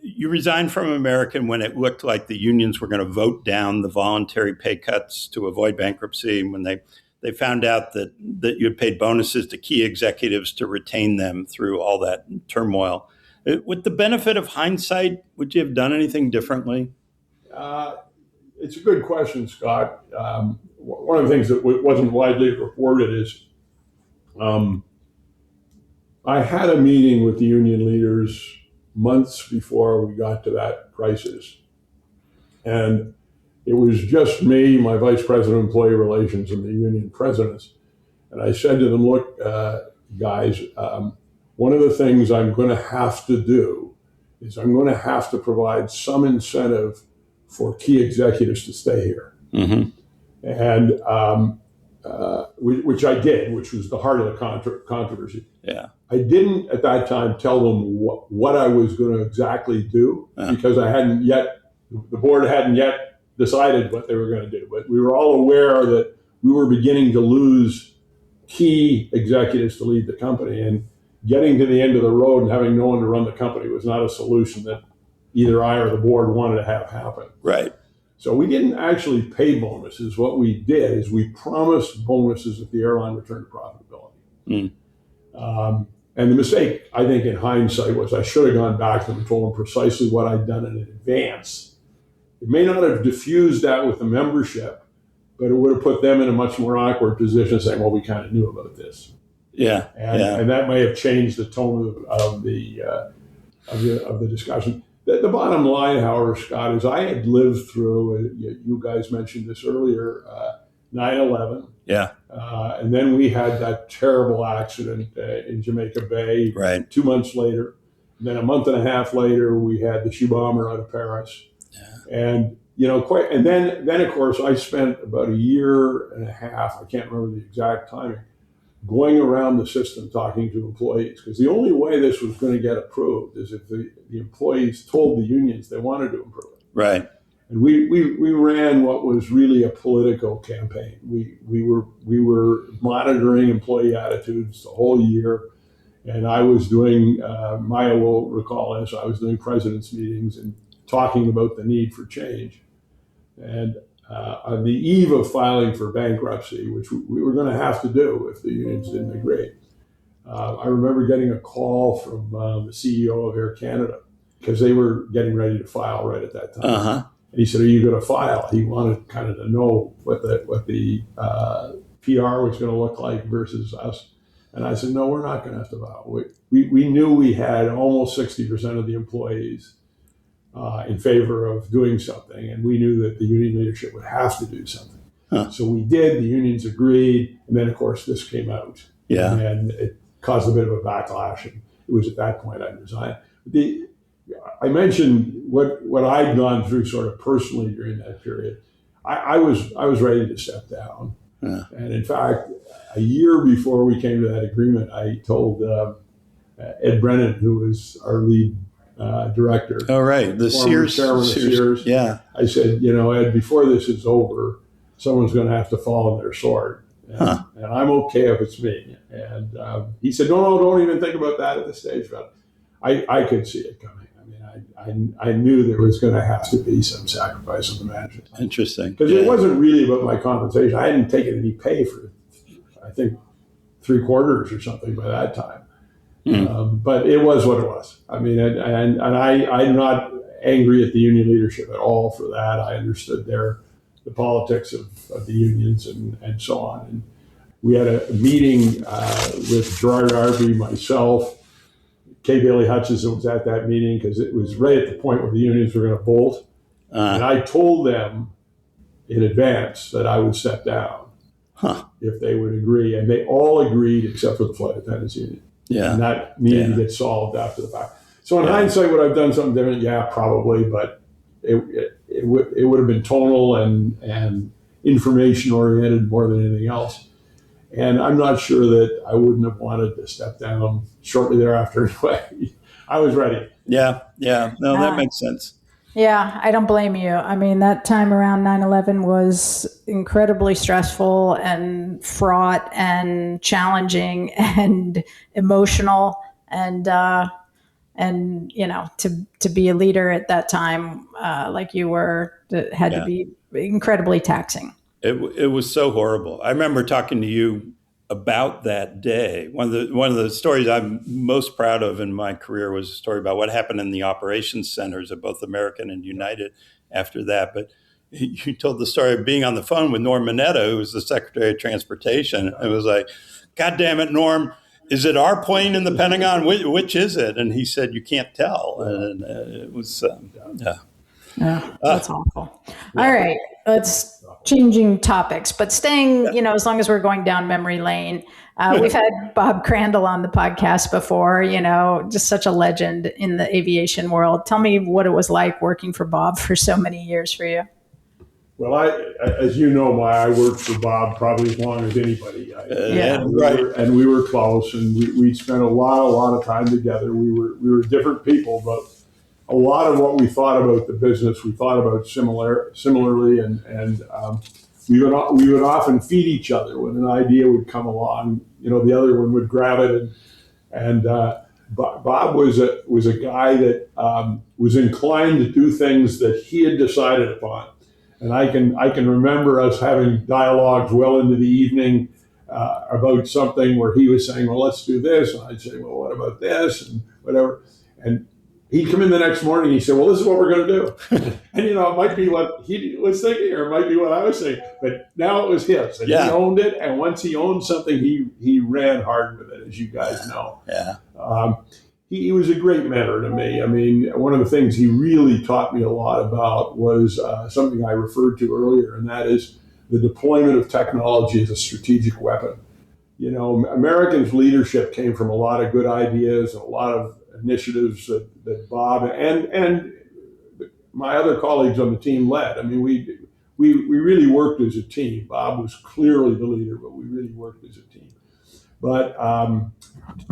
You resigned from American when it looked like the unions were going to vote down the voluntary pay cuts to avoid bankruptcy, when they found out that you had paid bonuses to key executives to retain them through all that turmoil. With the benefit of hindsight, would you have done anything differently? It's a good question, Scott. One of the things that wasn't widely reported is I had a meeting with the union leaders months before we got to that crisis. And it was just me, my vice president of employee relations, and the union presidents. And I said to them, look, guys, one of the things I'm going to have to do is I'm going to have to provide some incentive for key executives to stay here. Mm-hmm. And which I did, which was the heart of the controversy. Yeah. I didn't at that time tell them what I was going to exactly do because the board hadn't yet decided what they were going to do. But we were all aware that we were beginning to lose key executives to lead the company, and getting to the end of the road and having no one to run the company was not a solution that either I or the board wanted to have happen. Right. So we didn't actually pay bonuses. What we did is we promised bonuses if the airline returned to profitability. And the mistake, I think, in hindsight, was I should have gone back to them and told them precisely what I'd done in advance. It may not have diffused that with the membership, but it would have put them in a much more awkward position, saying, well, we kind of knew about this. Yeah. And that may have changed the tone of the discussion. The bottom line, however, Scott, is I had lived through, you guys mentioned this earlier, 9/11. Yeah. And then we had that terrible accident in Jamaica Bay 2 months later. And then a month and a half later, we had the shoe bomber out of Paris. Yeah. And, and then, of course, I spent about a year and a half, I can't remember the exact timing, going around the system talking to employees, because the only way this was going to get approved is if the employees told the unions they wanted to improve it. Right. And we ran what was really a political campaign. We were monitoring employee attitudes the whole year, and I was doing, Maya will recall this, I was doing president's meetings and talking about the need for change. And on the eve of filing for bankruptcy, which we were going to have to do if the unions didn't agree, I remember getting a call from the CEO of Air Canada. because they were getting ready to file right at that time. Uh-huh. And he said, "Are you going to file?" He wanted kind of to know what the PR was going to look like versus us. And I said, "No, we're not going to have to file." We knew we had almost 60% of the employees in favor of doing something, and we knew that the union leadership would have to do something. Huh. So we did. The unions agreed, and then of course this came out, and it caused a bit of a backlash. And it was at that point I resigned. I mentioned what I'd gone through sort of personally during that period. I was ready to step down, and in fact, a year before we came to that agreement, I told Ed Brennan, who was our lead director. Oh, right. The Sears. Chairman of Sears. Yeah. I said, Ed, before this is over, someone's going to have to fall on their sword. And I'm okay if it's me. And he said, no, don't even think about that at this stage. But I could see it coming. I mean, I knew there was going to have to be some sacrifice of the management. Interesting. Because it wasn't really about my compensation. I hadn't taken any pay for, I think, 3 quarters or something by that time. But it was what it was. I mean, and I'm not angry at the union leadership at all for that. I understood the politics of the unions and so on. And we had a meeting with Gerard Arby, myself, Kay Bailey Hutchison was at that meeting because it was right at the point where the unions were going to bolt. And I told them in advance that I would step down if they would agree. And they all agreed except for the flight attendants union. Yeah. And that needed to get solved after the fact. So in hindsight, would I have done something different? Yeah, probably. But it would have been tonal and information oriented more than anything else. And I'm not sure that I wouldn't have wanted to step down shortly thereafter anyway. I was ready. Yeah. No, that makes sense. Yeah, I don't blame you. I mean, that time around 9/11 was incredibly stressful and fraught and challenging and emotional. And to be a leader at that time, like you were, it had to be incredibly taxing. It was so horrible. I remember talking to you about that day. One of the stories I'm most proud of in my career was a story about what happened in the operations centers of both American and United after that. But you told the story of being on the phone with Norm Mineta, who was the Secretary of Transportation. It was like, "God damn it, Norm, is it our plane in the Pentagon? Which is it?" And he said, "You can't tell." And it was, That's awful. All right, let's changing topics, but staying, as long as we're going down memory lane. We've had Bob Crandall on the podcast before, just such a legend in the aviation world. Tell me what it was like working for Bob for so many years for you. Well, as you know, Maya, I worked for Bob probably as long as anybody. And we were close, and we spent a lot of time together. We were different people, but a lot of what we thought about the business, we thought about similarly, and we would often feed each other when an idea would come along. The other one would grab it, and Bob was a guy that was inclined to do things that he had decided upon. And I can remember us having dialogues well into the evening about something where he was saying, "Well, let's do this," and I'd say, "Well, what about this?" and whatever. And he'd come in the next morning. He said, "Well, this is what we're going to do." And it might be what he was thinking, or it might be what I was saying. But now it was his, and he owned it. And once he owned something, he ran hard with it, as you guys know. Yeah. He was a great mentor to me. I mean, one of the things he really taught me a lot about was something I referred to earlier, and that is the deployment of technology as a strategic weapon. Americans' leadership came from a lot of good ideas, and a lot of initiatives that Bob and my other colleagues on the team led. I mean, we really worked as a team. Bob was clearly the leader, but we really worked as a team. But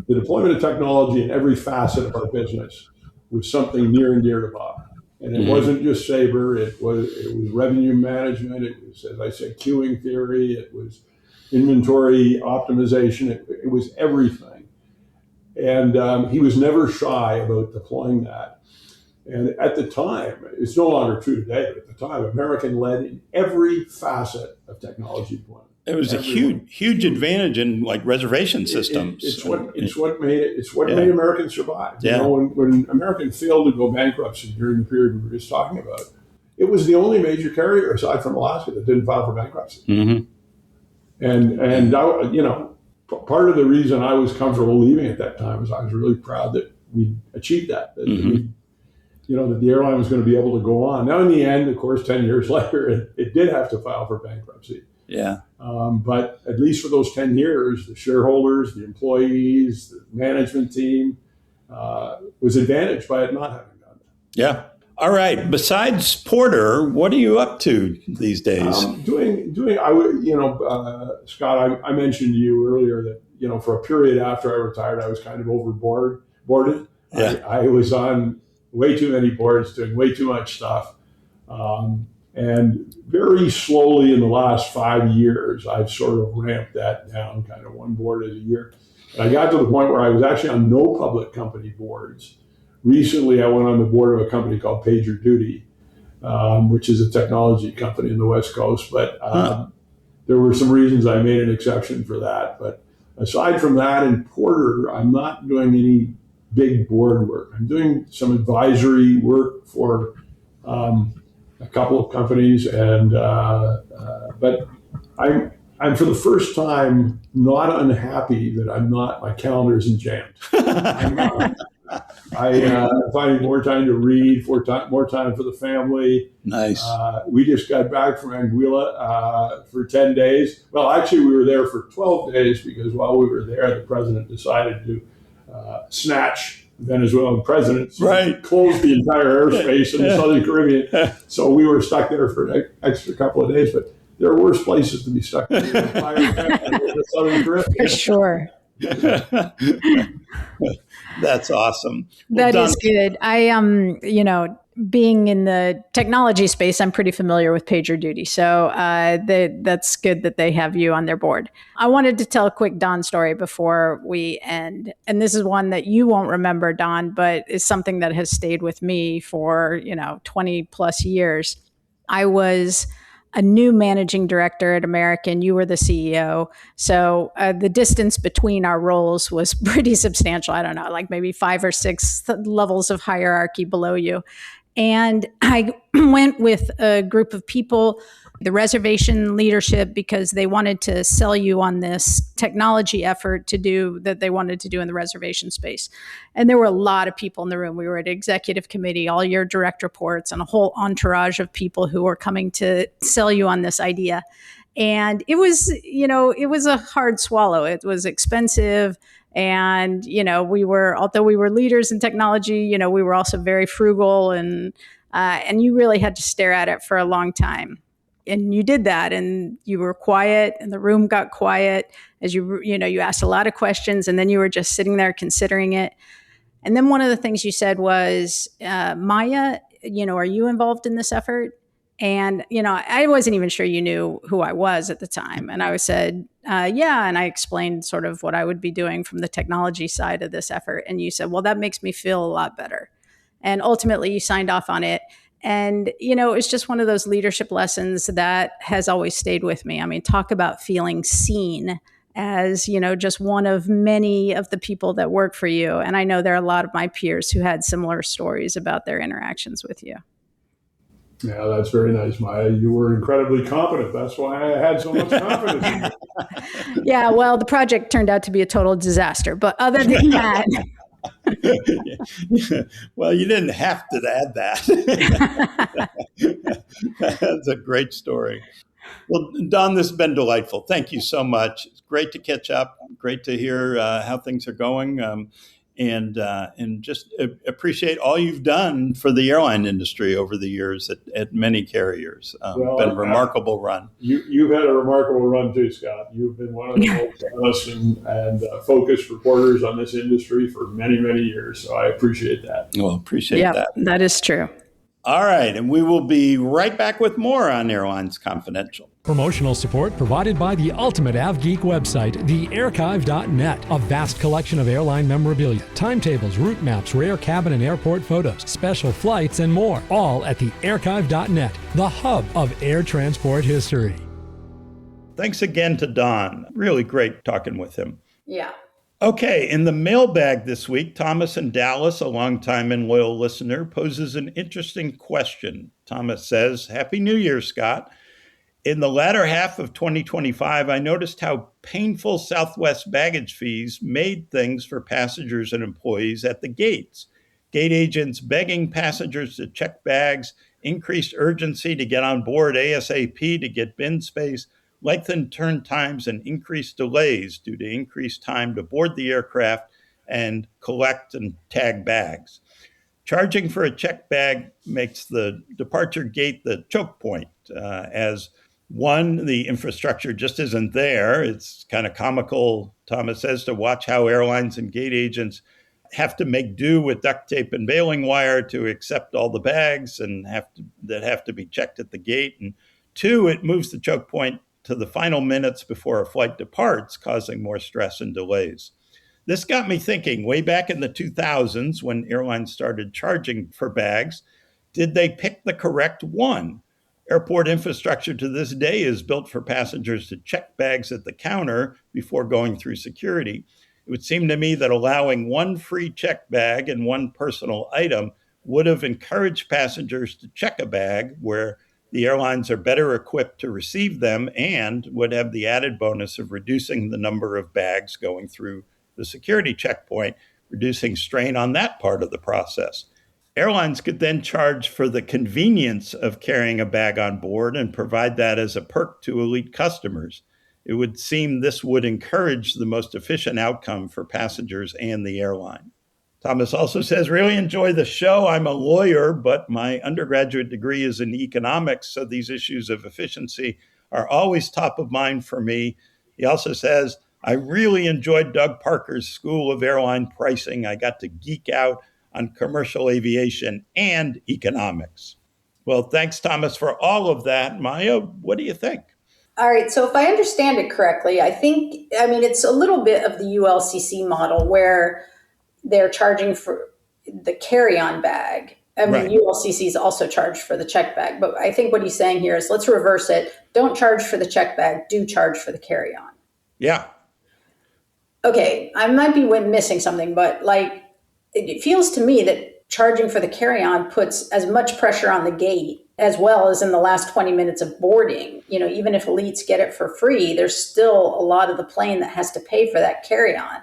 the deployment of technology in every facet of our business was something near and dear to Bob. And it wasn't just Sabre. It was revenue management. It was, as I said, queuing theory. It was inventory optimization. It was everything. And he was never shy about deploying that. And at the time, it's no longer true today, but at the time, American led in every facet of technology deployment. It was a huge advantage in like reservation systems. It's what made Americans survive. Yeah. You know, when American failed to go bankruptcy during the period we were just talking about, it was the only major carrier aside from Alaska that didn't file for bankruptcy. Mm-hmm. And you know, part of the reason I was comfortable leaving at that time was I was really proud that we achieved that. That the airline was going to be able to go on. Now, in the end, of course, 10 years later, it did have to file for bankruptcy. Yeah. But at least for those 10 years, the shareholders, the employees, the management team was advantaged by it not having done that. Yeah. All right. Besides Porter, what are you up to these days? Scott, I mentioned to you earlier that, you know, for a period after I retired, I was kind of boarded. Yeah. I was on way too many boards, doing way too much stuff. And very slowly in the last 5 years, I've sort of ramped that down, kind of one board a year. And I got to the point where I was actually on no public company boards. Recently, I went on the board of a company called PagerDuty, which is a technology company in the West Coast. But there were some reasons I made an exception for that. But aside from that, in Porter, I'm not doing any big board work. I'm doing some advisory work for a couple of companies, and but I'm for the first time not unhappy that my calendar isn't jammed. I'm finding more time to read, more time for the family. Nice. We just got back from Anguilla for 10 days. Well, actually, we were there for 12 days because while we were there, the president decided to snatch Venezuelan president, closed the entire airspace in the Southern Caribbean. So we were stuck there for an extra couple of days, but there are worse places to be stuck in the Southern Caribbean. For sure. That's awesome. That is good. I being in the technology space, I'm pretty familiar with PagerDuty. So that's good that they have you on their board. I wanted to tell a quick Don story before we end. And this is one that you won't remember, Don, but it's something that has stayed with me for, 20 plus years. I was a new managing director at American. You were the CEO. So the distance between our roles was pretty substantial. I don't know, like maybe 5 or 6 levels of hierarchy below you. And I went with a group of people, the reservation leadership, because they wanted to sell you on this technology effort that they wanted to do in the reservation space. And there were a lot of people in the room. We were at executive committee, all your direct reports, and a whole entourage of people who were coming to sell you on this idea. And it was a hard swallow. It was expensive. And, although we were leaders in technology, we were also very frugal, and you really had to stare at it for a long time. And you did that, and you were quiet, and the room got quiet as you asked a lot of questions, and then you were just sitting there considering it. And then one of the things you said was, Maya, are you involved in this effort? And, I wasn't even sure you knew who I was at the time. And I said, yeah. And I explained sort of what I would be doing from the technology side of this effort. And you said, well, that makes me feel a lot better. And ultimately you signed off on it. And, it's just one of those leadership lessons that has always stayed with me. I mean, talk about feeling seen as, just one of many of the people that work for you. And I know there are a lot of my peers who had similar stories about their interactions with you. Yeah, that's very nice, Maya. You were incredibly competent. That's why I had so much confidence in you. Yeah, well, the project turned out to be a total disaster. But other than that... Well, you didn't have to add that. That's a great story. Well, Don, this has been delightful. Thank you so much. It's great to catch up. Great to hear how things are going. And just appreciate all you've done for the airline industry over the years at many carriers. Been a remarkable run. You've had a remarkable run too, Scott. You've been one of the most honest and focused reporters on this industry for many, many years. So I appreciate that. Well, appreciate that. That is true. All right. And we will be right back with more on Airlines Confidential. Promotional support provided by the Ultimate AvGeek website, thearchive.net. A vast collection of airline memorabilia, timetables, route maps, rare cabin and airport photos, special flights, and more. All at thearchive.net, the hub of air transport history. Thanks again to Don. Really great talking with him. Yeah. Okay, in the mailbag this week, Thomas in Dallas, a longtime and loyal listener, poses an interesting question. Thomas says, Happy New Year, Scott. In the latter half of 2025, I noticed how painful Southwest baggage fees made things for passengers and employees at the gates. Gate agents begging passengers to check bags, increased urgency to get on board ASAP to get bin space, lengthened turn times, and increased delays due to increased time to board the aircraft and collect and tag bags. Charging for a checked bag makes the departure gate the choke point, as one, the infrastructure just isn't there. It's kind of comical, Thomas says, to watch how airlines and gate agents have to make do with duct tape and baling wire to accept all the bags and that have to be checked at the gate. And two, it moves the choke point to the final minutes before a flight departs, causing more stress and delays. This got me thinking, way back in the 2000s, when airlines started charging for bags, did they pick the correct one? Airport infrastructure to this day is built for passengers to check bags at the counter before going through security. It would seem to me that allowing one free check bag and one personal item would have encouraged passengers to check a bag where the airlines are better equipped to receive them and would have the added bonus of reducing the number of bags going through the security checkpoint, reducing strain on that part of the process. Airlines could then charge for the convenience of carrying a bag on board and provide that as a perk to elite customers. It would seem this would encourage the most efficient outcome for passengers and the airline. Thomas also says, really enjoy the show. I'm a lawyer, but my undergraduate degree is in economics, so these issues of efficiency are always top of mind for me. He also says, I really enjoyed Doug Parker's School of Airline Pricing. I got to geek out on commercial aviation and economics. Well, thanks, Thomas, for all of that. Maya, what do you think? All right. So if I understand it correctly, I mean, it's a little bit of the ULCC model where they're charging for the carry-on bag. I mean, right. ULCCs also charge for the check bag. But I think what he's saying here is let's reverse it. Don't charge for the check bag. Do charge for the carry-on. Yeah. Okay. I might be missing something, but it feels to me that charging for the carry-on puts as much pressure on the gate as well as in the last 20 minutes of boarding. You know, even if elites get it for free, there's still a lot of the plane that has to pay for that carry-on.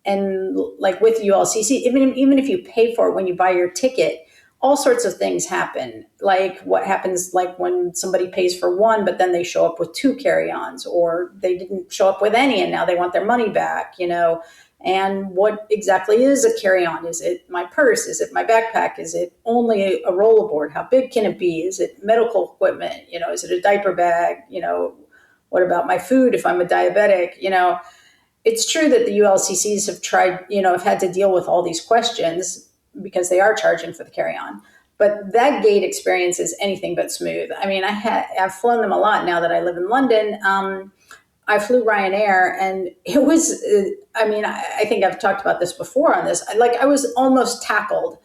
And like with ULCC, even if you pay for it when you buy your ticket, all sorts of things happen. Like what happens like when somebody pays for one, but then they show up with two carry-ons, or they didn't show up with any and now they want their money back, you know. And what exactly is a carry-on? Is it my purse? Is it my backpack? Is it only a rollerboard? How big can it be? Is it medical equipment? You know, is it a diaper bag? You know, what about my food if I'm a diabetic? You know, it's true that the ULCCs have tried, you know, have had to deal with all these questions because they are charging for the carry-on. But that gate experience is anything but smooth. I mean, I've flown them a lot now that I live in London. I flew Ryanair, and it was, I think I've talked about this before on this. I was almost tackled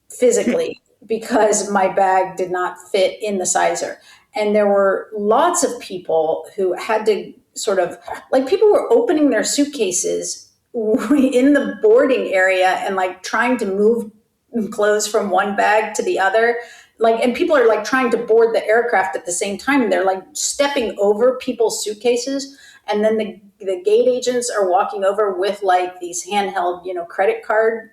physically because my bag did not fit in the sizer. And there were lots of people who had to sort of, people were opening their suitcases in the boarding area and trying to move clothes from one bag to the other. And people are trying to board the aircraft at the same time. They're stepping over people's suitcases. And then the gate agents are walking over with these handheld, credit card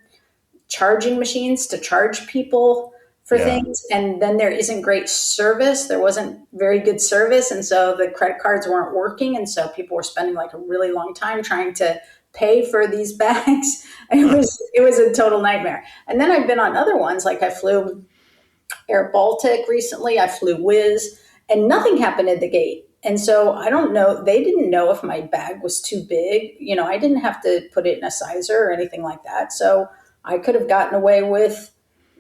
charging machines to charge people for things. And then there isn't great service. There wasn't very good service. And so the credit cards weren't working. And so people were spending a really long time trying to pay for these bags. It was a total nightmare. And then I've been on other ones. I flew Air Baltic recently, I flew Wizz, and nothing happened at the gate. And so I don't know, they didn't know if my bag was too big. You know, I didn't have to put it in a sizer or anything like that. So I could have gotten away with,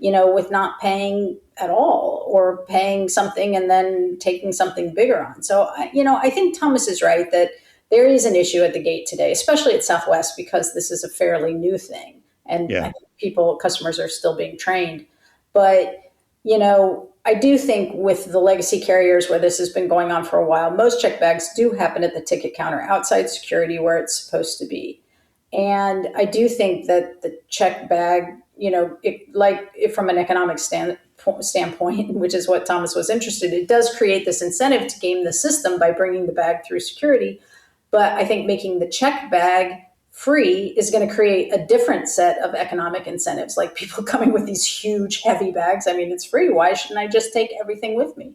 with not paying at all, or paying something and then taking something bigger on. So, I think Thomas is right that there is an issue at the gate today, especially at Southwest, because this is a fairly new thing. And I think customers are still being trained. But, I do think with the legacy carriers where this has been going on for a while, most check bags do happen at the ticket counter outside security where it's supposed to be. And I do think that the check bag, from an economic standpoint, which is what Thomas was interested in, it does create this incentive to game the system by bringing the bag through security. But I think making the check bag free is going to create a different set of economic incentives, like people coming with these huge, heavy bags. I mean, it's free. Why shouldn't I just take everything with me?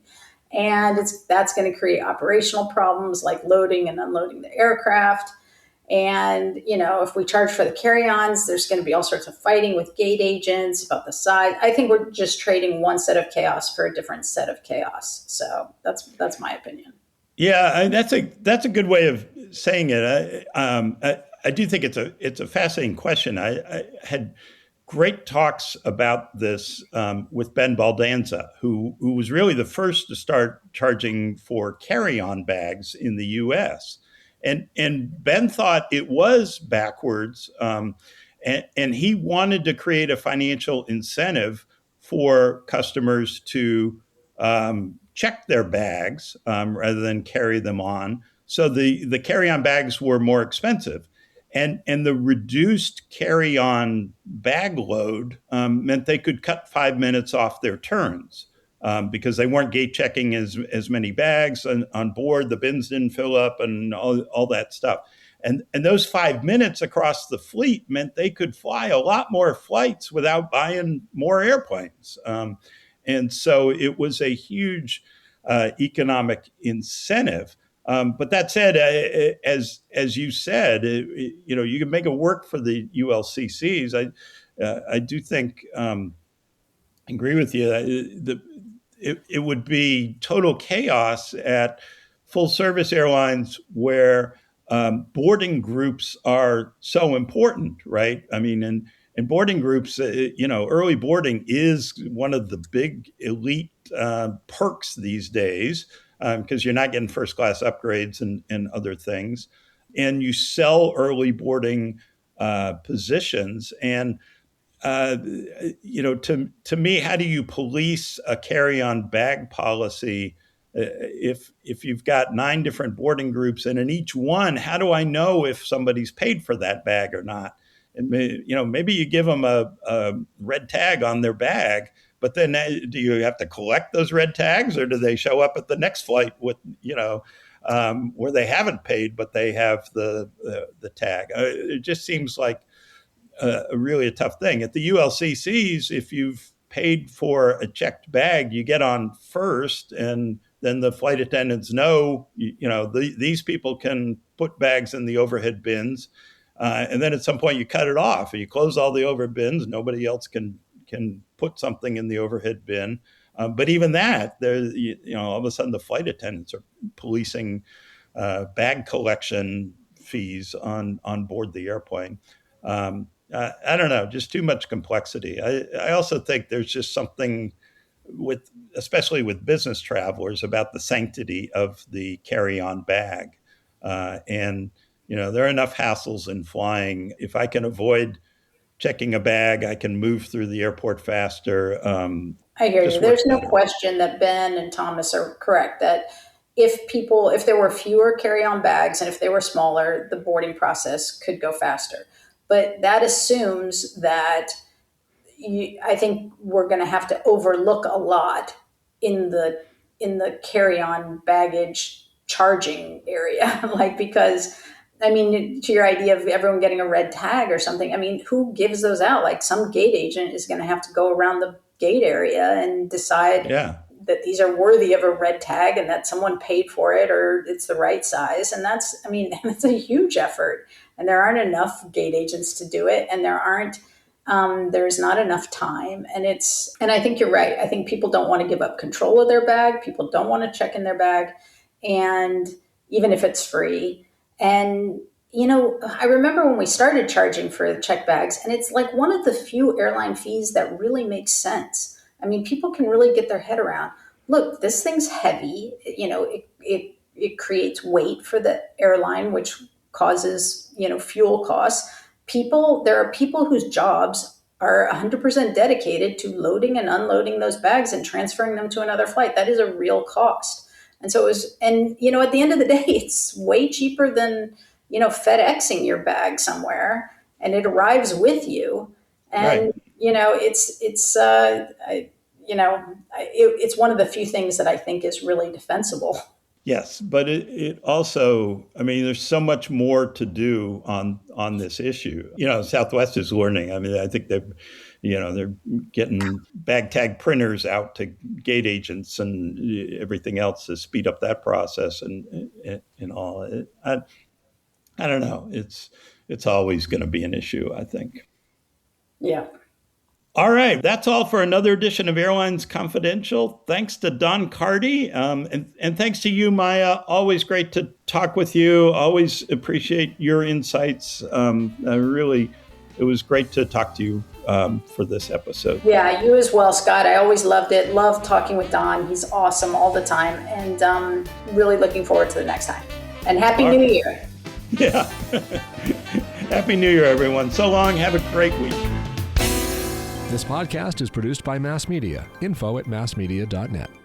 And that's going to create operational problems like loading and unloading the aircraft. And, if we charge for the carry-ons, there's going to be all sorts of fighting with gate agents about the size. I think we're just trading one set of chaos for a different set of chaos. So that's my opinion. Yeah, that's a good way of saying it. I do think it's a fascinating question. I had great talks about this with Ben Baldanza, who was really the first to start charging for carry-on bags in the U.S. And Ben thought it was backwards, and he wanted to create a financial incentive for customers to check their bags rather than carry them on. So the carry-on bags were more expensive. And the reduced carry-on bag load meant they could cut 5 minutes off their turns because they weren't gate checking as many bags on board. The bins didn't fill up and all that stuff. And those 5 minutes across the fleet meant they could fly a lot more flights without buying more airplanes. And so it was a huge economic incentive. But that said, as you said, you can make it work for the ULCCs. I do think agree with you. It would be total chaos at full service airlines where boarding groups are so important, right? I mean, and boarding groups, early boarding is one of the big elite perks these days. Because you're not getting first class upgrades and other things. And you sell early boarding positions. And, to me, how do you police a carry-on bag policy if you've got 9 different boarding groups, and in each one, how do I know if somebody's paid for that bag or not? And, maybe you give them a red tag on their bag, but then do you have to collect those red tags, or do they show up at the next flight with, where they haven't paid, but they have the tag? It just seems like really a tough thing. At the ULCCs, if you've paid for a checked bag, you get on first, and then the flight attendants know, these people can put bags in the overhead bins. And then at some point you cut it off, and you close all the overhead bins. Nobody else can put something in the overhead bin. But even that, all of a sudden the flight attendants are policing bag collection fees on board the airplane. I don't know, just too much complexity. I also think there's just something especially with business travelers, about the sanctity of the carry-on bag. And there are enough hassles in flying. If I can avoid checking a bag, I can move through the airport faster. I hear you. There's no question that Ben and Thomas are correct that if there were fewer carry-on bags and if they were smaller, the boarding process could go faster. But that assumes that I think we're going to have to overlook a lot in the carry-on baggage charging area, because to your idea of everyone getting a red tag or something, who gives those out? Like, some gate agent is going to have to go around the gate area and decide that these are worthy of a red tag and that someone paid for it or it's the right size. And that's a huge effort. And there aren't enough gate agents to do it. And there's not enough time. And I think you're right. I think people don't want to give up control of their bag. People don't want to check in their bag. And even if it's free. And, I remember when we started charging for check bags, and it's like one of the few airline fees that really makes sense. I mean, people can really get their head around, look, this thing's heavy, it creates weight for the airline, which causes, fuel costs. There are people whose jobs are 100% dedicated to loading and unloading those bags and transferring them to another flight. That is a real cost. And so at the end of the day, it's way cheaper than, FedExing your bag somewhere, and it arrives with you. And, Right. It's one of the few things that I think is really defensible. Yes, but it also, I mean, there's so much more to do on this issue. Southwest is learning. I mean, I think they're getting bag tag printers out to gate agents and everything else to speed up that process and all. I don't know. It's always going to be an issue, I think. Yeah. All right, that's all for another edition of Airlines Confidential. Thanks to Don Carty, and thanks to you, Maya. Always great to talk with you. Always appreciate your insights. It was great to talk to you for this episode. Yeah, you as well, Scott. I always loved it. Love talking with Don. He's awesome all the time, and really looking forward to the next time. And Happy New Year. Yeah. Happy New Year, everyone. So long. Have a great week. This podcast is produced by Mass Media. Info@massmedia.net.